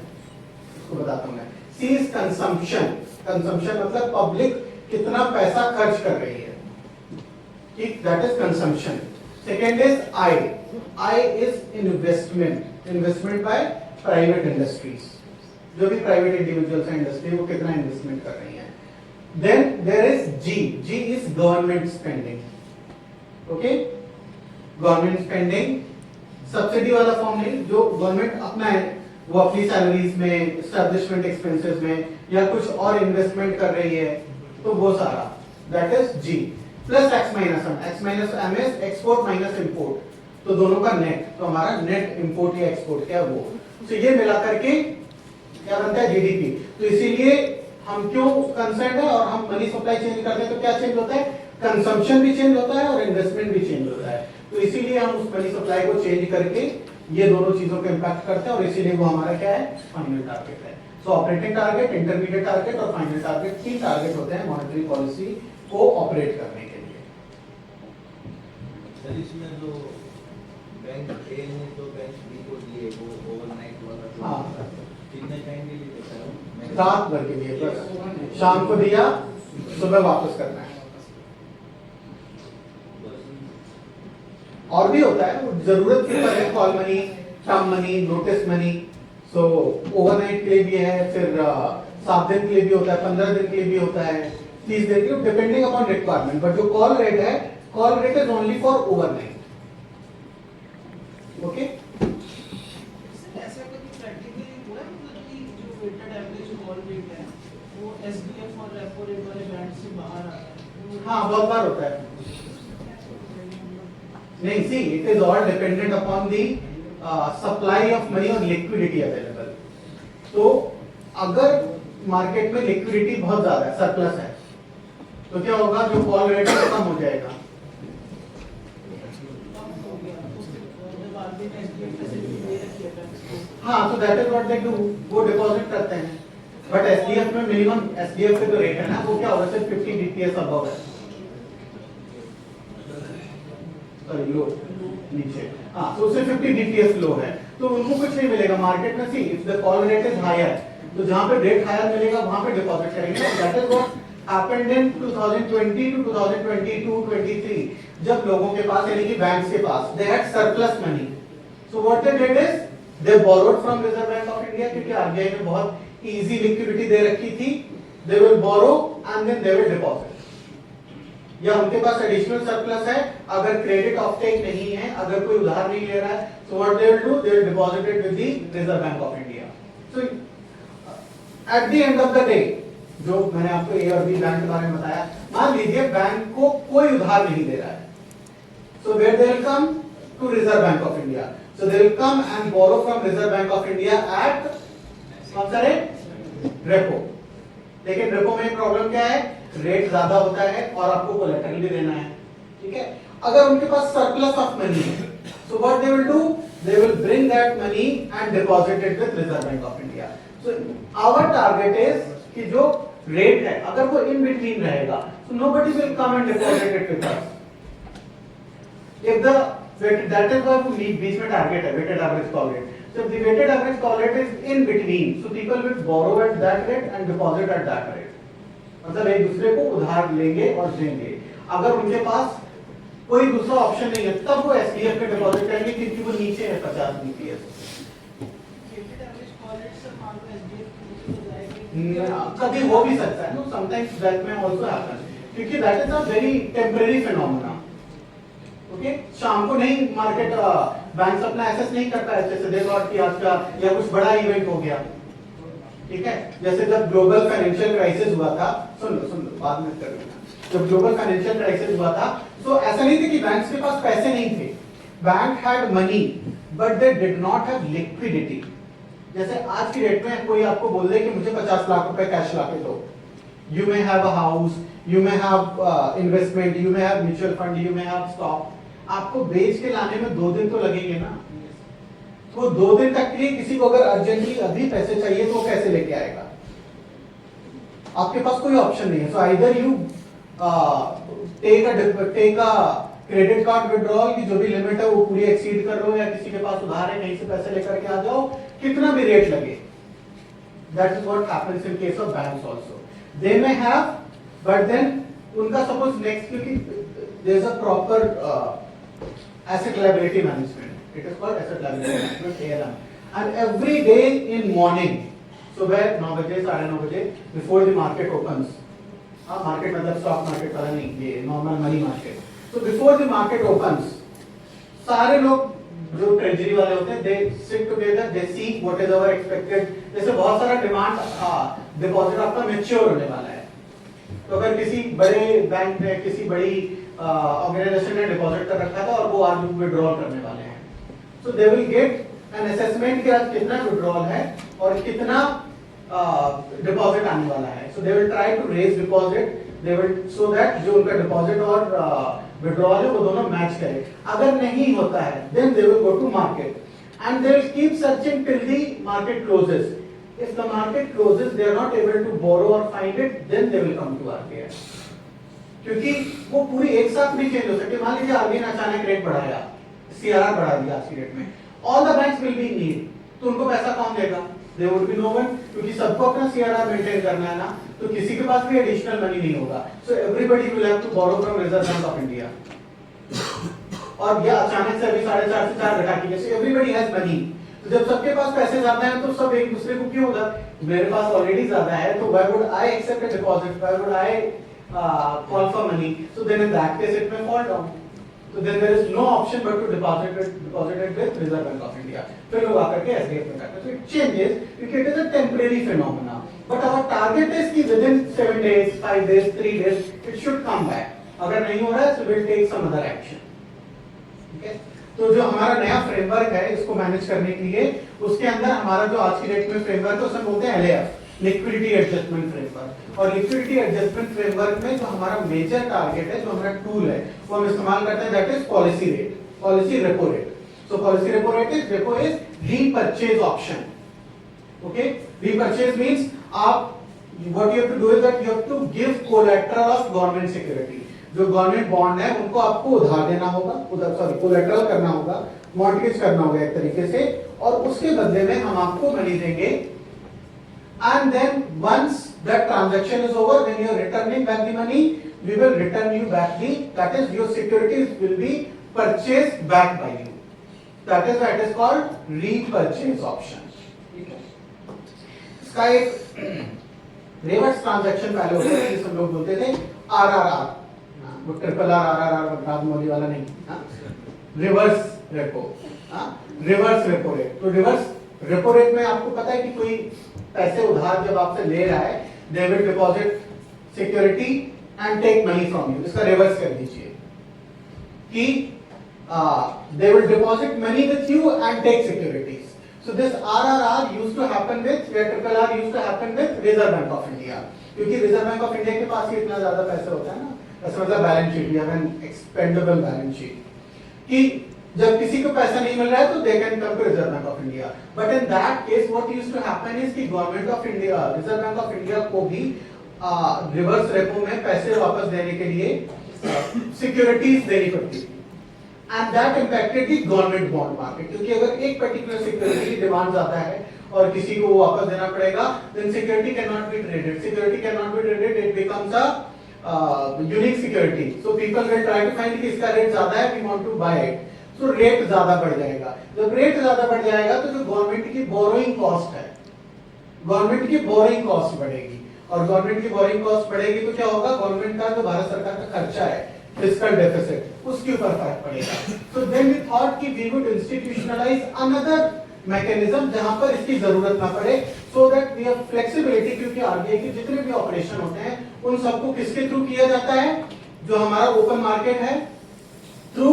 इसको बताता हूं मैं। सी इज कंजम्पशन, कंजम्पशन मतलब पब्लिक कितना पैसा खर्च कर रही है, ठीक, that is consumption. Second is I, I is investment, investment by private industries, जो भी प्राइवेट इंडिविजुअल्स हैं इंडस्ट्री वो कितना इन्वेस्टमेंट कर रही हैं। Then there is G, G is government spending, okay, government spending subsidy वाला फॉर्म नहीं, जो गवर्नमेंट अपना है वो अपनी सैलरीज में, एस्टैब्लिशमेंट एक्सपेंसेस में या कुछ और इन्वेस्टमेंट कर रही है, तो वो सारा that is G plus X minus M. X minus M is export minus import, तो दोनों का नेट, तो हमारा नेट इंपोर्ट या एक्सपोर्ट क्या है वो। तो ये मिला करके क्या बनता है जीडीपी। तो इसीलिए हम क्यों कंसर्न है और हम मनी सप्लाई चेंज करते हैं तो क्या चेंज होता है, कंजम्पशन भी चेंज होता है और इन्वेस्टमेंट भी चेंज होता है। तो इसीलिए हम उस मनी सप्लाई को चेंज करके ये दोनों चीजों को इंपैक्ट करते हैं और इसीलिए वो हमारा क्या है, फाइनल टारगेट है। सो ऑपरेटिंग टारगेट, इंटरमीडिएट टारगेट और फाइनल टारगेट, 3 टारगेट होते हैं मॉनेटरी पॉलिसी को ऑपरेट करने के लिए। सर इसमें जो बैंक ए ने जो बैंक बी को दिए वो ओवरनाइट वाला, हाँ, कितने टाइम के लिए देता है? रात भर के लिए, बस शाम को दिया, सुबह वापस करना है। और भी होता है, जरूरत के ऊपर है, call money, term money, notice money. So overnight के लिए भी है, फिर 7 दिन के लिए भी होता है, 15 दिन के लिए भी होता है, 30 दिन के लिए, डिपेंडिंग अपॉन रिक्वायरमेंट। बट जो कॉल रेट है, call rate is only for overnight, okay. ऐसा कभी प्रैक्टिकली हुआ है मतलब कि जो वेटेड एवरेज कॉल रेट है वो एसडीएफ और रेपो रेट वाले बैंड से बाहर आता है? हाँ, बहुत बार होता है। नहीं, see it is all dependent upon the supply of money और लिक्विडिटी अवेलेबल। तो अगर मार्केट में लिक्विडिटी बहुत ज्यादा है, सरप्लस है, तो क्या होगा, जो कॉल रेट है कम हो जाएगा। हाँ, तो that is what they do, वो डिपॉजिट करते हैं। बट एसडीएफ में मिनिमम, एसडीएफ का जो रेट है ना वो क्या होगा, सिर्फ 50 बीपीएस अबव है, लो नीचे, हाँ, तो उससे 50 बीपीएस लो है, तो उनको कुछ नहीं मिलेगा मार्केट में। See if the call rate is higher, तो जहां पे रेट हायर मिलेगा वहां पे डिपॉजिट करेंगे। That is what happened in 2020 to 2022-23, जब लोगों के पास यानी कि बैंक्स के पास they had surplus money, so what they did is they borrowed from Reserve bank of India, क्योंकि आरबीआई ने बहुत इजी लिक्विडिटी दे रखी थी। They will borrow and then they will deposit, या उनके पास एडिशनल सरप्लस है, अगर क्रेडिट ऑफटेक नहीं है, अगर कोई उधार नहीं ले रहा है, so what they will do, they will deposit it with the reserve bank of India. So at the end of the day, जो मैंने आपको ए और बी बैंक के बारे में बताया, मान लीजिए बैंक को कोई उधार नहीं दे रहा है, so where they will come to Reserve bank of India, so they will come and borrow from Reserve bank of India at कौन सा रेट, रेपो। लेकिन रेपो में प्रॉब्लम क्या है, रेट ज्यादा होता है और आपको कोलेटरल भी देना है, ठीक है। अगर उनके पास सरप्लस ऑफ मनी है, so what they will do, they will bring that money and deposit it with Reserve bank of India. So our target is कि जो रेट है अगर वो इन बिटवीन रहेगा, so nobody will come and deposit it with us. If the that is what we need, बीच में टारगेट है weighted average call rate. So if the weighted average call rate is in between, so people will borrow at that rate and deposit at that rate. मतलब एक दूसरे को उधार लेंगे और देंगे। अगर उनके पास कोई दूसरा ऑप्शन नहीं है, तब वो एसडीएफ पे डिपॉजिट करेंगे क्योंकि वो नीचे है 50 BPS. weighted average call rate से मान लो SDF को जाएगी, कभी हो भी सकता है, नो समटाइम्स दैट में आल्सो हैपन, क्योंकि that is a very temporary phenomena. Okay, शाम को नहीं मार्केट बैंक अपना एसेस नहीं करता है, जैसे देखो कि आज का या कुछ बड़ा इवेंट हो गया, ठीक है। जैसे जब ग्लोबल फाइनेंशियल क्राइसिस हुआ था, सुन लो बाद में कर लेना, जब ग्लोबल फाइनेंशियल क्राइसिस हुआ था, तो ऐसा नहीं था कि बैंक्स के पास पैसे नहीं थे, bank had money but they did not have liquidity. जैसे आज की डेट में कोई आपको बोल दे कि मुझे 50 लाख रुपए कैश लाके दो, you may have a house, you may have investment, you may have mutual fund, you may have stock, आपको बेच के लाने में 2 दिन तो लगेंगे ना। तो 2 दिन तक के लिए किसी को अगर अर्जेंटली अभी पैसे चाहिए तो वो कैसे लेके आएगा? आपके पास कोई ऑप्शन नहीं है। So either you take a credit card withdrawal की जो भी लिमिट है वो पूरी एक्सीड कर लो, या किसी के पास उधार है कहीं से पैसे लेकर के आ जाओ, कितना भी रेट लगे। That is what happens in case of banks also. They may have, but then उनका सपोज नेक्स्ट, क्योंकि there is a proper asset liability management, it is called asset liability management, ALM, and every day in morning, सुबह 9 बजे 9:30 बजे before the market opens, market मतलब स्टॉक मार्केट वाला नहीं, ये normal money market, so before the market opens, सारे लोग जो ट्रेजरी वाले होते हैं, they sit together, they see what is our expected, जैसे बहुत सारा डिमांड डिपॉजिट आपका मैच्योर होने वाला है, तो अगर किसी बड़े बैंक ने, किसी बड़ी ऑर्गेनाइजेशन ने डिपॉजिट कर रखा था और वो आज विड्रॉल करने वाले हैं, so they will get an assessment कि आज कितना विड्रॉल है और कितना डिपॉजिट आने वाला है। So they will try to raise deposit, they will, so that जो उनका डिपॉजिट और विड्रॉल है वो दोनों मैच करे। अगर नहीं होता है then they will go to market and they will keep searching till the market closes. If the market closes, they are not able to borrow or find it, then they will come to RBI. क्योंकि वो पूरी एक साथ नहीं चेंज हो सकती। मान लीजिए आरबीआई ने अचानक रेट बढ़ाया, सीआरआर बढ़ा दिया आज की डेट में, all the banks will be in need, तो उनको पैसा कौन देगा? There would be no one, क्योंकि सबको अपना सीआरआर मेंटेन करना है ना, तो किसी के पास भी एडिशनल मनी नहीं होगा। So everybody will have to borrow from Reserve Bank of India. और यह अचानक से अभी 4.5 से 4 घटा के, जैसे everybody has money, तो जब सबके पास पैसे ज्यादा हैं तो सब एक दूसरे को क्यों होगा, मेरे पास ऑलरेडी ज्यादा है, तो why would I accept a deposit, why would I call for money? So then in that case it may fall down. So then there is no option but to deposit it with Reserve Bank of India. फिर लोग आकर के SDF में करते हैं। So it changes because it is a temporary phenomena. But our target is कि within 7 days, 5 days, 3 days it should come back. अगर नहीं हो रहा है so we'll take some other action. Okay? तो जो हमारा नया फ्रेमवर्क है इसको मैनेज करने के लिए, उसके अंदर हमारा जो आज की डेट में फ्रेमवर्क है उसे बोलते हैं LAF, लिक्विडिटी एडजस्टमेंट फ्रेमवर्क। और लिक्विडिटी एडजस्टमेंट फ्रेमवर्क में जो हमारा मेजर टारगेट है, जो हमारा टूल है, वो हम इस्तेमाल करते हैं, that is policy rate, policy repo rate. So policy repo rate is, repo is repurchase option. Okay, repurchase means आप what you have to do is that you have to give collateral of government security. जो गवर्नमेंट बॉन्ड है उनको आपको उधार देना होगा, उधर सॉरी कोलैटरल करना होगा, मॉर्टगेज करना होगा एक तरीके से, और उसके बदले में हम आपको मनी देंगे। And then once that transaction is over, when you are returning back the money, we will return you back the, that is your securities will be purchased back by you, that is what is called repurchase option. ठीक है, इसका एक रिवर्स ट्रांजैक्शन पहले होता है जिसे हम लोग बोलते थे RRR, वो triple R R R Rajamouli वाला नहीं, हाँ, रिवर्स रेपो, हाँ, रिवर्स रेपो रेट। तो रिवर्स रेपो रेट में आपको पता है कि कोई पैसे उधार जब आपसे ले रहा है, they will deposit security and take money from you, इसका रिवर्स कर दीजिए कि they will deposit money with you and take securities. So this RRR used to happen with, where triple R used to happen with Reserve Bank of India. क्योंकि Reserve Bank of India के पास ही इतना ज्यादा पैसे होता है ना, ऐसा मतलब balance sheet, we have an expendable balance sheet, कि जब किसी को पैसा नहीं मिल रहा है तो they can come to Reserve Bank of India. But in that case what used to happen is कि Government of India, Reserve Bank of India को भी रिवर्स रेपो में पैसे वापस देने के लिए सिक्योरिटीज देनी पड़ती थी, and that impacted the government bond market, क्योंकि अगर एक पर्टिकुलर सिक्योरिटी की डिमांड ज्यादा है और किसी को वो वापस देना पड़ेगा, then security cannot be traded. Security cannot be traded, it becomes a unique security. So people will try to find कि इसका रेट ज्यादा है, we want to buy it. So rate ज्यादा बढ़ जाएगा. जब रेट ज्यादा बढ़ जाएगा तो जो गवर्नमेंट की बोरोइंग कॉस्ट है, गवर्नमेंट की बोरोइंग कॉस्ट बढ़ेगी, और गवर्नमेंट की बोरोइंग कॉस्ट बढ़ेगी तो क्या होगा, गवर्नमेंट का जो भारत सरकार का खर्चा है, फिस्कल डेफिसिट, उसके ऊपर फर्क पड़ेगा. So then we thought कि we would institutionalize another mechanism जहां पर इसकी जरूरत ना पड़े, so that we have flexibility, क्योंकि आरबीआई के जितने भी ऑपरेशन होते हैं उन सबको किसके थ्रू किया जाता है, जो हमारा ओपन मार्केट है, थ्रू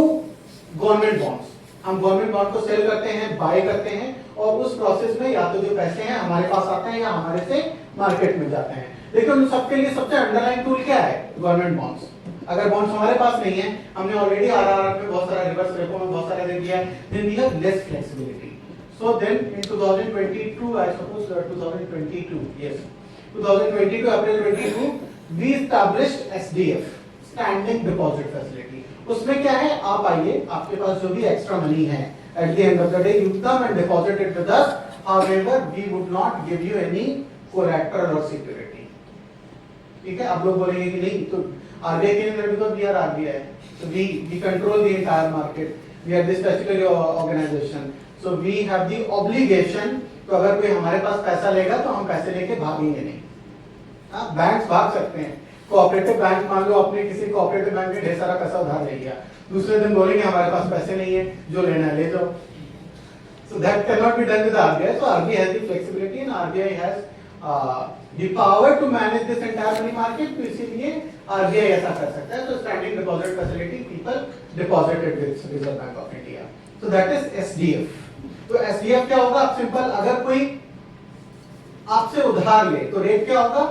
गवर्नमेंट बॉन्ड्स. हम गवर्नमेंट बॉन्ड को सेल करते हैं, बाय करते हैं, और उस प्रोसेस में या तो जो पैसे हैं हमारे पास आते हैं या हमारे से मार्केट में जाते हैं. लेकिन उन सबके लिए सबसे अंडरलाइन टूल क्या है, गवर्नमेंट बॉन्ड्स. अगर बॉन्ड्स हमारे पास नहीं है, हमने ऑलरेडी आरआरआर में बहुत सारा, रिवर्स रेपो में बहुत सारा दे दिया है, then we have less flexibility. So then in 2022, I suppose 2022, yes, 2022 April 22, we established SDF, Standing Deposit Facility. उसमें क्या है, आप आइए, आपके पास जो भी एक्स्ट्रा मनी है, at the end of the day you come and deposit it with us. However, we would not give you any collateral or security. ठीक है, आप लोग बोलेंगे कि नहीं, तो आरबीआई के अंदर भी तो we are RBI, so we control the entire market, we are this statutory organization, so we have the obligation. तो अगर कोई हमारे पास पैसा लेगा तो हम पैसे लेके भागेंगे नहीं. हाँ, बैंक्स भाग सकते हैं. कोऑपरेटिव बैंक, मान लो आपने किसी कोऑपरेटिव बैंक में ढेर सारा पैसा उधार ले लिया, दूसरे दिन बोलेंगे हमारे पास पैसे नहीं है, जो लेना है ले जाओ. So that cannot be done with RBI. So RBI has the flexibility and RBI has the power to manage this entire money market. तो इसीलिए RBI ऐसा कर सकता है. So standing deposit facility, people deposited with Reserve Bank of India. So that is SDF. तो SDF क्या होगा? सिंपल, अगर कोई आपसे उधार ले तो रेट क्या होगा?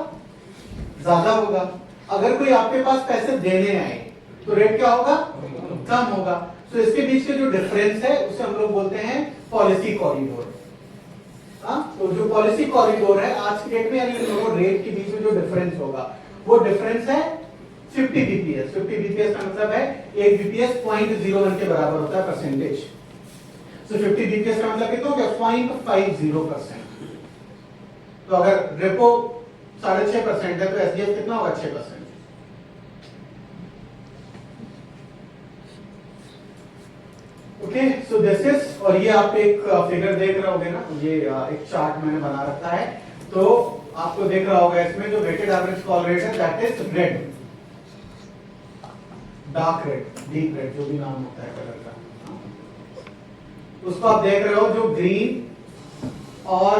ज्यादा होगा. अगर कोई आपके पास पैसे देने आए तो रेट क्या होगा? कम होगा. तो इसके बीच के जो डिफरेंस है उसे हम लोग बोलते हैं पॉलिसी कॉरिडोर. तो जो पॉलिसी कॉरिडोर है आज की डेट में, यानी दोनों रेट के बीच में जो डिफरेंस होगा वो डिफरेंस है 50 बीपीएस. 50 बीपीएस का मतलब है एक बीपीएस 0.01 के बराबर होता है परसेंटेज. सो 50 बीपीएस का मतलब कितना हो गया? 0.50%. तो अगर रेपो 6.5% है तो एसडीएफ कितना होगा? 6%. ओके, सो दिस इज, और ये आप एक फिगर देख रहे होगे ना, ये एक चार्ट मैंने बना रखा है, तो आपको देख रहा होगा इसमें जो वेटेड एवरेज कॉल रेट है that is red, dark red, deep red, जो भी नाम होता है कलर का, उसको आप देख रहे हो. जो ग्रीन और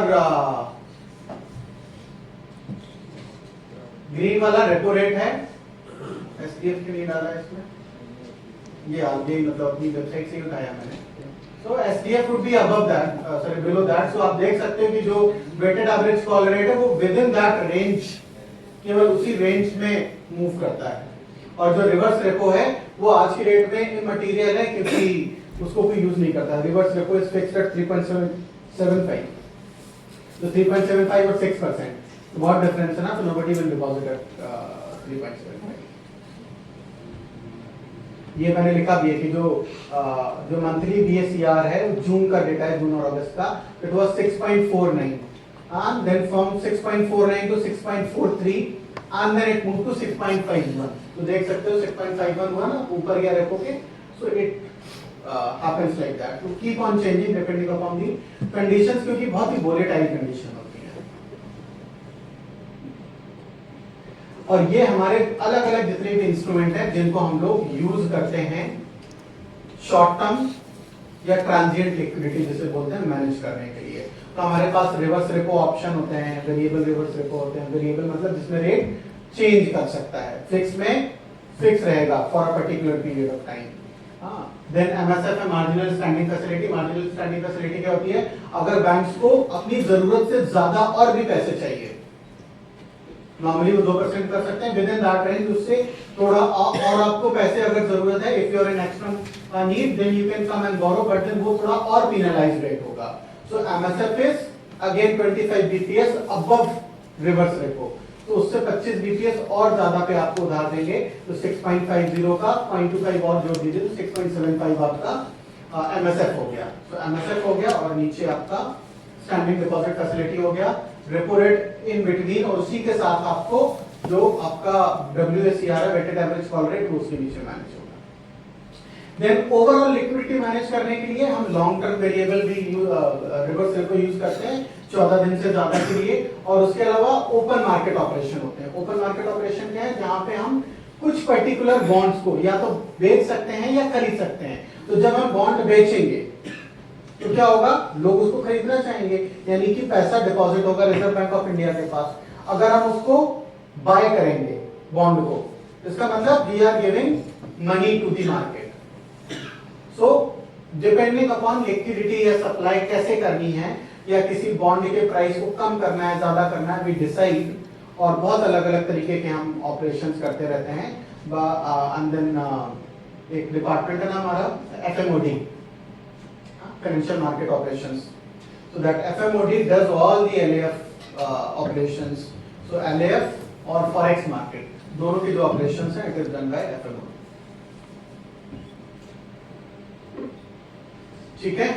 ग्रीन वाला रेपो रेट है, एसडीएफ के लिए डाला है इसमें, ये आरबीआई मतलब अपनी वेबसाइट से ही उठाया मैंने. So SDF would be above that, sorry below that. So आप देख सकते हो कि जो वेटेड एवरेज कॉल रेट है वो विद इन दैट रेंज, केवल उसी रेंज में मूव करता है. और जो रिवर्स रेपो है वो आज की डेट में इमटेरियल है, क्योंकि उसको कोई यूज नहीं करता. Reverse repo is fixed at 3.75. तो 3.75 और 6%, बहुत डिफरेंस है ना. तो नोबडी विल डिपॉजिट एट 3.75. ये मैंने लिखा भी है कि जो मंथली बीएसईआर है जून का डेटा है, जून और अगस्त का, it was 6.49 and then from 6.49 to 6.43 and then it moved to 6.51. तो देख सकते हो 6.51 हुआ ना, ऊपर गया रेपो के. so it happens like that to keep on changing depending upon the conditions, क्योंकि बहुत ही वोलेटाइल कंडीशन होती है. और ये हमारे अलग अलग जितने भी इंस्ट्रूमेंट हैं जिनको हम लोग यूज करते हैं शॉर्ट टर्म या ट्रांजिएंट लिक्विडिटी जिसे बोलते हैं मैनेज करने के लिए। तो हमारे पास रिवर्स रेपो ऑप्शन होते हैं, वेरिएबल रिवर्स रेपो होते हैं। वेरिएबल मतलब जिसमें रेट चेंज कर सकता है, फिक्स में फिक्स रहेगा for a particular period of time. Then MSF है, marginal standing facility. Marginal standing facility क्या होती है? अगर बैंक्स को अपनी जरूरत से ज्यादा और भी पैसे चाहिए, नॉर्मली वो 2% कर सकते हैं, विद इन दैट रेंज उससे थोड़ा और आपको पैसे अगर जरूरत है, if you are in extra need then you can come and borrow, but then वो थोड़ा और पेनलाइज रेट होगा। So MSF is again 25 BPS above reverse repo, तो उससे 25 बीपीएस और ज्यादा पे आपको उधार देंगे। तो 6.50 का 0.25 और जोड़ दीजिए तो 6.75 आपका एमएसएफ हो गया। तो एमएसएफ हो गया और नीचे आपका स्टैंडिंग डिपॉजिट फैसिलिटी हो गया, रेपो रेट इन बिटवीन, और उसी के साथ आपको जो आपका WACR है, वेटेड एवरेज कॉल रेट, वो उसके नीचे मैनेज होगा। देन ओवरऑल लिक्विडिटी मैनेज करने के लिए हम लॉन्ग टर्म वेरिएबल भी रिवर्स रेपो यूज करते हैं 14 दिन से ज्यादा के लिए, और उसके अलावा ओपन मार्केट ऑपरेशन होते हैं। ओपन मार्केट ऑपरेशन क्या है? जहां पे हम कुछ पर्टिकुलर बॉन्ड्स को या तो बेच सकते हैं या खरीद सकते हैं। तो जब हम बॉन्ड बेचेंगे तो क्या होगा? लोग उसको खरीदना चाहेंगे, यानी कि पैसा डिपॉजिट होगा रिजर्व बैंक ऑफ इंडिया के पास। अगर हम उसको बाय करेंगे बॉन्ड को, इसका मतलब we are giving money to the market. So depending upon liquidity या सप्लाई कैसे करनी है, या किसी बॉन्ड के प्राइस को कम करना है, ज्यादा करना है, वी डिसाइड। और बहुत अलग अलग तरीके के हम ऑपरेशंस करते रहते हैं। एंड देन एक डिपार्टमेंट है ना हमारा FMOD, Financial Market Operations. So that FMOD does all the LAF operations. So LAF और Forex market दोनों की जो operations हैं, it is done by FMOD. ठीक है?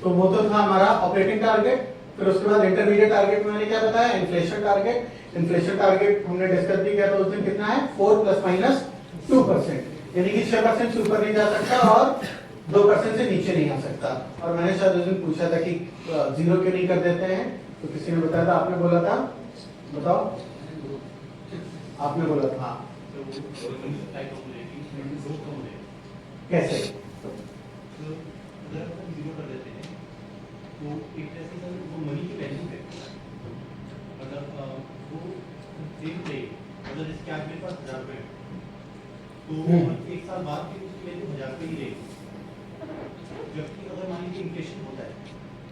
तो वो तो था हमारा ऑपरेटिंग टारगेट। फिर उसके बाद इंटरमीडिएट टारगेट में मैंने क्या बताया? Inflation target. इन्फ्लेशन टारगेट हमने डिस्कस भी किया था उस दिन, कितना है? 4 ± 2%, यानी कि 6% से ऊपर नहीं जा सकता और 2% से नीचे नहीं आ सकता। और मैंने शायद उस दिन पूछा था कि 0 क्यों नहीं कर देते हैं, तो किसी ने बताया था, आपने बोला था, बताओ, आपने बोला था। हाँ, कैसे? तो एक तरह से वो मनी की वैल्यू है, मतलब वो सेम रहे, मतलब इसके आज मेरे पास 1000 रुपये, तो एक साल बाद भी उसकी वैल्यू 1000 रुपये ही रहेगी। जबकि अगर मान लीजिए इन्फ्लेशन होता है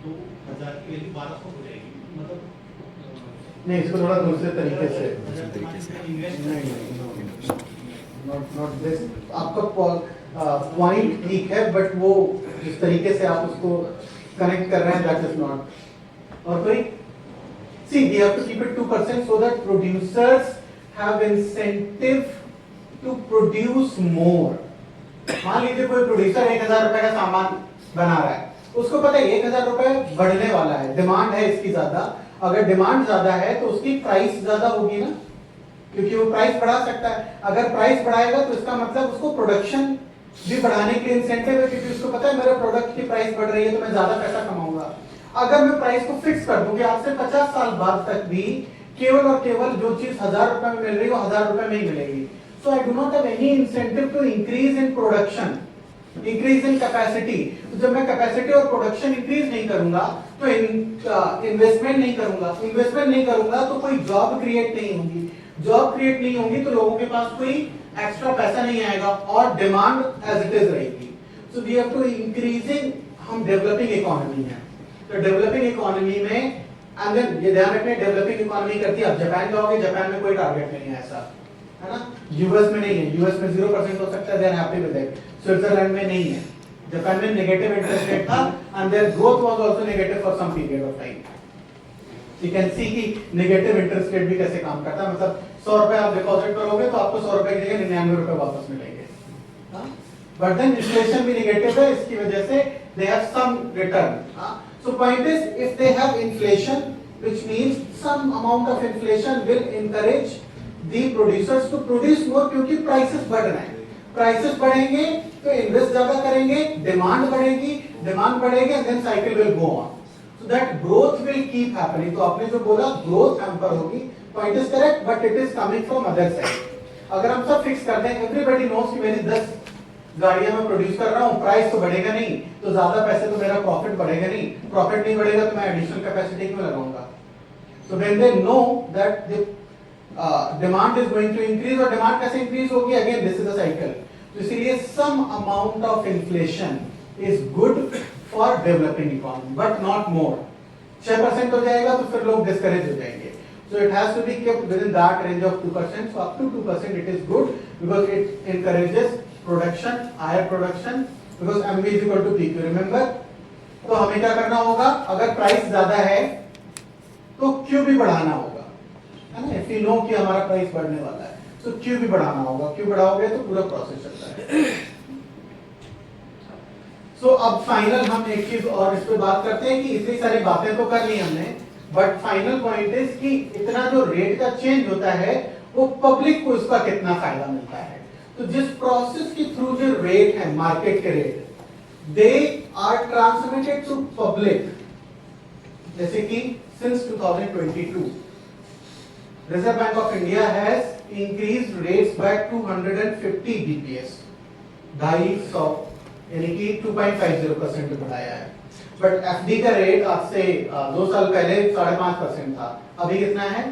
तो 1000 की वैल्यू 1200 हो जाएगी। मतलब नहीं, इसको थोड़ा दूसरे तरीके से, नॉट दिस। आपका पॉइंट ठीक है, बट वो जिस तरीके से आप उसको कनेक्ट कर रहे हैं, दैट इज नॉट। और कोई see we have to keep it 2% so that producers have incentive to produce more. मान लीजिए कोई प्रोड्यूसर 1000 रुपए का सामान बना रहा है, उसको पता है 1000 रुपए बढ़ने वाला है, डिमांड है इसकी ज्यादा। अगर डिमांड ज्यादा है तो उसकी प्राइस ज्यादा होगी ना, क्योंकि वो प्राइस बढ़ा सकता है। अगर प्राइस बढ़ाएगा तो इसका मतलब उसको प्रोडक्शन भी बढ़ाने के लिए इंसेंटिव है, क्योंकि उसको पता है मेरे प्रोडक्ट की प्राइस बढ़ रही है तो मैं ज्यादा पैसा कमाऊंगा। अगर मैं प्राइस को फिक्स कर दूं कि आज से 50 साल बाद तक भी केवल और केवल जो चीज 1000 रुपए में मिल रही है वो 1000 रुपए में ही मिलेगी, so I do not have any incentive to increase in production, increase in capacity. तो जब मैं कैपेसिटी और प्रोडक्शन इंक्रीज नहीं करूंगा तो इन्वेस्टमेंट नहीं करूंगा, इन्वेस्टमेंट नहीं करूंगा तो कोई जॉब क्रिएट नहीं होगी, जॉब क्रिएट नहीं होगी तो लोगों के पास कोई एक्स्ट्रा पैसा नहीं आएगा और डिमांड एज इट इज रहेगी। So we have to increasing, हम डेवलपिंग इकोनॉमी है, तो डेवलपिंग इकोनॉमी में, एंड देन ये ध्यान रखना, डेवलपिंग इकोनॉमी करती है। आप जापान जाओगे, जापान में कोई टारगेट नहीं है ऐसा, है ना। यूएस में नहीं है, यूएस में 0% हो सकता है, they are happy with it. Switzerland में नहीं है, जापान में नेगेटिव इंटरेस्ट रेट था and there growth was also negative for some period of time. You can see कि नेगेटिव इंटरेस्ट रेट भी कैसे काम करता है, मतलब 100 रुपए आप डिपॉजिट करोगे तो आपको 100 रुपए की जगह 99 रुपए वापस मिलेंगे। बट देन इन्फ्लेशन भी नेगेटिव है, इसकी वजह से they have some return. So point is, if they have inflation which means some amount of inflation will encourage the producers to produce more, क्योंकि प्राइसेस बढ़ रहे हैं। प्राइसेस बढ़ेंगे तो इन्वेस्ट ज्यादा करेंगे, डिमांड बढ़ेगी, डिमांड बढ़ेगी and then cycle will go on. so that growth will keep happening. तो आपने जो बोला growth hamper होगी, point is correct, but it is coming from other side. अगर हम सब फिक्स कर दें, everybody knows कि मेरी 10 गाड़ियां मैं प्रोड्यूस कर रहा हूँ, प्राइस तो बढ़ेगा नहीं, तो ज्यादा पैसे तो मेरा प्रॉफिट बढ़ेगा नहीं, प्रॉफिट नहीं बढ़ेगा तो मैं एडिशनल कैपेसिटी क्यों लगाऊंगा? So when they know that the demand is going to increase, और demand कैसे increase होगी? Again this is a cycle. तो इसीलिए some amount of inflation is good for developing economy, but not more. 6% हो जाएगा तो फिर लोग discourage हो जाएंगे. So it has to be kept within that range of 2%. So up to 2% it is good because it encourages production, higher production, because MV is equal to PQ. Remember? तो हमें क्या करना होगा? अगर प्राइस ज्यादा है तो Q भी बढ़ाना होगा, है ना? If we know कि हमारा प्राइस बढ़ने वाला है, तो Q भी बढ़ाना होगा. Q बढ़ाओगे तो पूरा प्रोसेस चलता है. So अब फाइनल हम एक चीज और इस पे बात करते हैं कि इतनी सारी बातें तो कर ली हमने, बट फाइनल पॉइंट इज कि इतना जो रेट का चेंज होता है वो पब्लिक को इसका कितना फायदा मिलता है. तो जिस प्रोसेस के थ्रू जो रेट है, मार्केट के rate, they are transmitted to public. जैसे कि since 2022 Reserve bank of India has increased rates by 250 BPS, 250 यानी कि 2.50% बढ़ाया है. बट एफडी का रेट आज से 2 साल पहले 5.5% था, अभी कितना है?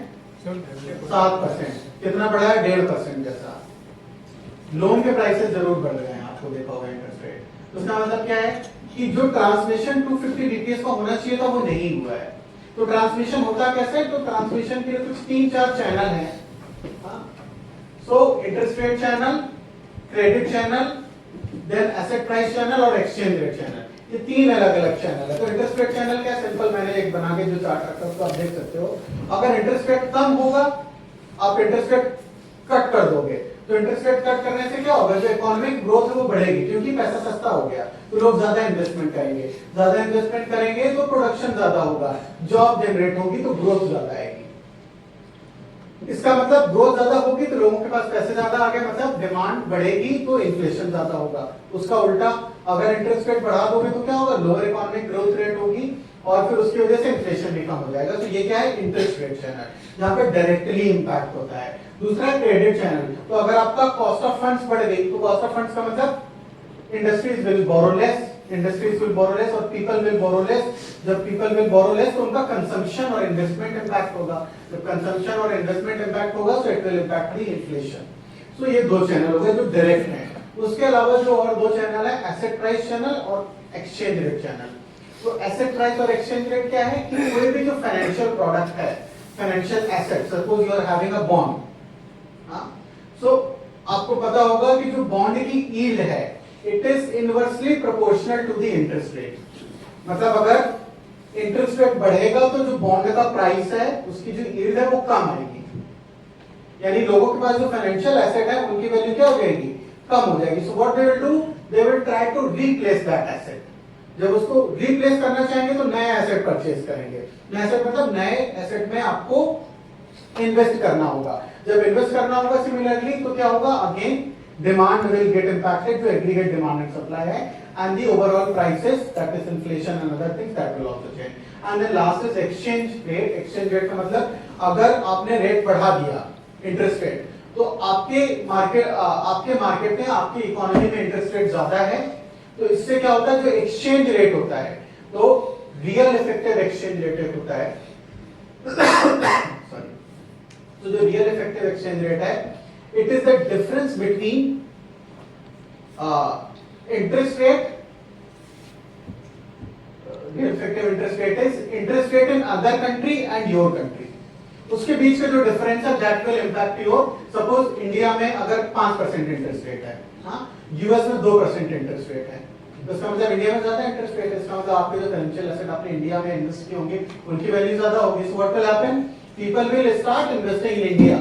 7%. कितना बढ़ा है? 1.5% जैसा. लोन के प्राइसेस जरूर बढ़ गए हैं, आपको देखा होगा इंटरेस्ट रेट. तो उसका मतलब क्या है कि जो ट्रांसमिशन 250 बीपीएस का होना चाहिए था वो नहीं हुआ है. तो ट्रांसमिशन होता कैसे? तो ट्रांसमिशन के लिए कुछ 3-4 चैनल हैं. So interest rate channel, credit channel, then asset price channel और एक्सचेंज रेट चैनल. ये 3 अलग अलग चैनल है. तो इंटरेस्ट रेट चैनल क्या? सिंपल, मैंने एक बना के जो चार्ट रखा है उसको आप देख सकते हो. अगर इंटरेस्ट रेट कम होगा आप इंटरेस्ट रेट कट कर दोगे, तो इंटरेस्ट रेट कट करने से क्या होगा? जो इकोनॉमिक ग्रोथ है वो बढ़ेगी, क्योंकि पैसा सस्ता हो गया तो लोग ज्यादा इन्वेस्टमेंट करेंगे. ज्यादा इन्वेस्टमेंट करेंगे तो प्रोडक्शन ज्यादा होगा, जॉब जनरेट होगी तो ग्रोथ ज्यादा आएगी. इसका मतलब ग्रोथ ज्यादा होगी तो लोगों के पास पैसे ज्यादा आ गए, मतलब डिमांड बढ़ेगी तो इन्फ्लेशन ज्यादा होगा. उसका उल्टा, अगर इंटरेस्ट रेट बढ़ा दोगे तो क्या होगा? लोअर इकोनॉमिक ग्रोथ रेट होगी और फिर उसकी वजह से इन्फ्लेशन भी कम हो जाएगा. तो ये क्या है? इंटरेस्ट रेट चैनल, जहां पे डायरेक्टली इंपैक्ट होता है. दूसरा क्रेडिट चैनल. तो अगर आपका कॉस्ट ऑफ फंड्स बढ़ गई तो कॉस्ट ऑफ फंड्स का मतलब industries will borrow less, industries will borrow less और पीपल विल बोरो लेस. जब पीपल विल बोरो लेस तो उनका कंजम्पशन और इन्वेस्टमेंट इंपैक्ट होगा. जब कंजम्पशन और इन्वेस्टमेंट इंपैक्ट होगा तो it will impact the inflation. So ये 2 चैनल हो गए जो डायरेक्ट हैं. उसके अलावा जो और 2 चैनल है, एसेट प्राइस चैनल और एक्सचेंज रेट चैनल. तो एसेट प्राइस और एक्सचेंज रेट क्या है कि कोई भी जो फाइनेंशियल प्रोडक्ट है, financial asset, suppose you are having a bond. So आपको पता होगा कि जो बॉन्ड की यील्ड है it is inversely proportional to the interest rate. मतलब अगर इंटरेस्ट रेट बढ़ेगा तो जो बॉन्ड का प्राइस है उसकी जो यील्ड है वो कम आएगी, यानी लोगों के पास जो फाइनेंशियल एसेट है उनकी वैल्यू क्या हो जाएगी? कम हो जाएगी. So what they will do? They will try to replace that asset. जब उसको रिप्लेस करना चाहेंगे तो नया एसेट परचेज करेंगे. नया एसेट मतलब नए एसेट में आपको इन्वेस्ट करना होगा. जब इन्वेस्ट करना होगा सिमिलरली तो क्या होगा? Again demand will get impacted, जो aggregate demand and supply है, and the overall prices, that is inflation and other things, that will also change. And then last is exchange rate. exchange rate का मतलब अगर आपने रेट बढ़ा दिया, इंटरेस्ट रेट, तो आपके मार्केट में, आपकी इकोनॉमी में इंटरेस्ट रेट ज्यादा है, तो इससे क्या होता है? जो एक्सचेंज रेट होता है, तो रियल इफेक्टिव एक्सचेंज रेट होता है. सॉरी. तो जो रियल इफेक्टिव एक्सचेंज रेट है, it is the difference between interest rate, the effective interest rate is interest rate in other country and your country. उसके बीच का जो डिफरेंस है that will impact your, suppose India में अगर 5% इंटरेस्ट रेट है, हाँ, यूएस में 2% इंटरेस्ट रेट है, तो इसका मतलब इंडिया में ज्यादा इंटरेस्ट रेट है. इसका मतलब आपके जो फाइनेंशियल एसेट आपने इंडिया में इन्वेस्ट किए होंगे उनकी वैल्यू ज्यादा होगी. So what will happen? People will start investing in India,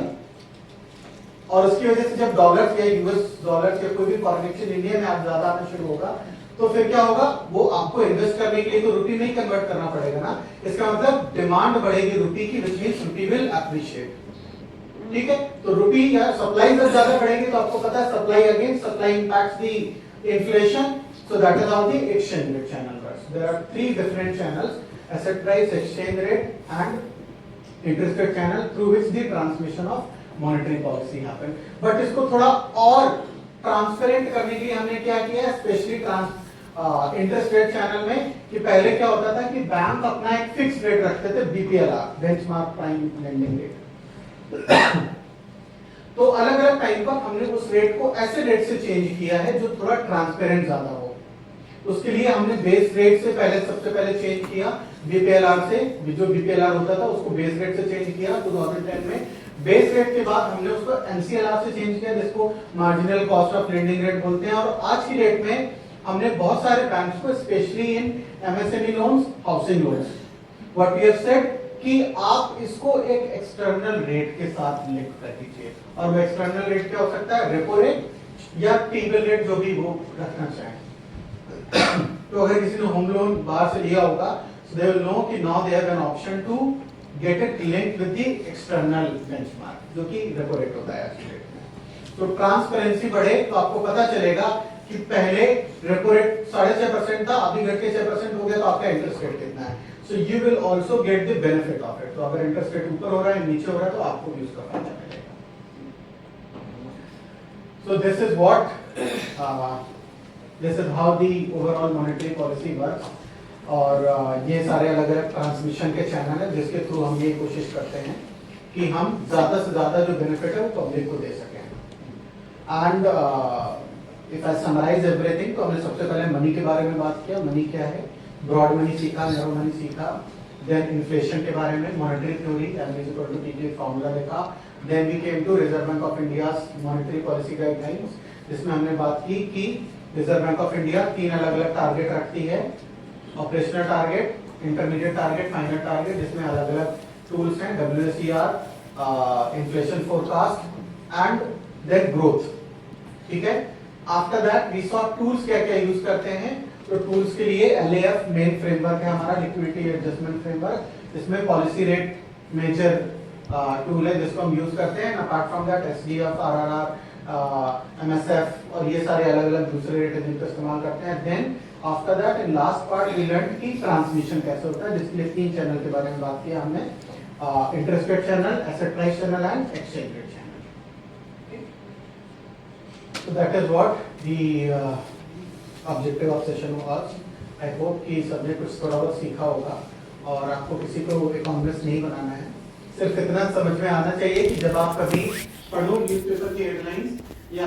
और उसकी वजह से जब डॉलर्स या यूएस डॉलर्स या कोई भी फॉरेन एक्सचेंज इंडिया में आप ज्यादा आना शुरू होगा तो फिर क्या होगा? वो आपको इन्वेस्ट करने के लिए तो रुपी में ही कन्वर्ट करना पड़ेगा ना. इसका मतलब डिमांड बढ़ेगी रुपी की, which means rupee will appreciate. ठीक है? तो रुपी या सप्लाई जब ज्यादा बढ़ेगी तो आपको पता है supply again supply impacts the inflation. So that is how the exchange rate channel works. There are 3 different channels asset price, exchange rate, and interest rate channel through which the transmission of monetary policy happen. But इसको थोड़ा और ट्रांसपेरेंट करने के लिए हमने क्या किया, स्पेशली इंटरेस्ट रेट चैनल में, कि पहले क्या होता था कि बैंक अपना एक फिक्स रेट रखते थे, BPLR, benchmark prime lending rate. तो अलग अलग टाइम पर हमने उस रेट को ऐसे रेट से चेंज किया है जो थोड़ा ट्रांसपेरेंट ज्यादा हो। उसके लिए हमने बेस रेट से सबसे पहले चेंज किया, BPLR से, जो BPLR होता था उसको बेस रेट से चेंज किया 2010 में। बेस रेट के बाद हमने उसको MCLR से चेंज किया, जिसको marginal cost of lending rate बोलते हैं। और आज की डेट में हमने बहुत सारे बैंक्स को, specially in MSME loans, housing loans, what we have said कि आप इसको एक एक्सटर्नल रेट के साथ लिंक कर दीजिए। और वो एक्सटर्नल रेट क्या हो सकता है, रेपो रेट या टी-बिल रेट, जो भी वो रखना चाहें। तो अगर किसी ने होम लोन बाहर से लिया होगा, so they will know कि now they have an option to get it linked with the external benchmark, जो कि रेपो रेट होता है आज की डेट में। तो ट्रांसपेरेंसी बढ़े तो आपको पता चलेगा कि पहले रेपो रेट 6.5% था, अभी घट के 6% हो गया, तो आपका इंटरेस्ट रेट कितना है। So you will also get the benefit of it. तो अगर इंटरेस्ट रेट ऊपर हो रहा है, नीचे हो रहा है, तो आपको भी उसका फायदा मिलेगा। So this is how the overall monetary policy works. और ये सारे अलग अलग ट्रांसमिशन के चैनल है जिसके थ्रू हम ये कोशिश करते हैं कि हम ज्यादा से ज्यादा जो बेनिफिट है वो पब्लिक को दे सकें। And if I summarise everything, तो हमने सबसे पहले मनी के बारे में बात किया। मनी क्या है, ब्रॉड मनी सीखा, नैरो मनी सीखा, देन इन्फ्लेशन के बारे में, मॉनेटरी थ्योरी, ME फॉर्मूला देखा, then we came to Reserve bank of India's monetary policy guidelines, जिसमें हमने बात की कि रिजर्व बैंक ऑफ इंडिया 3 अलग अलग टारगेट रखती है, operational target, intermediate target, final target, जिसमें अलग अलग टूल्स हैं, WSER, inflation forecast and then growth. ठीक है, after that we saw tools क्या क्या यूज करते हैं। तो टूल्स के लिए LAF मेन फ्रेमवर्क है हमारा, लिक्विडिटी एडजस्टमेंट फ्रेमवर्क, जिसमें पॉलिसी रेट मेजर टूल है जिसको हम यूज करते हैं। Apart from that SDF, RRR, MSF और ये सारे अलग अलग दूसरे रेट है जिनको इस्तेमाल करते हैं। Then after that in last part we learn की ट्रांसमिशन कैसे होता है, जिसके लिए 3 चैनल के बारे में बात किया हमने, interest rate channel, asset price channel and exchange rate channel. So that is what the objective of session was. I hope कि सबने कुछ थोड़ा बहुत सीखा होगा और आपको किसी को इकोनॉमिस्ट नहीं बनाना है। सिर्फ इतना समझ में आना चाहिए कि जब आप कभी पढ़ो न्यूज़पेपर की हेडलाइंस या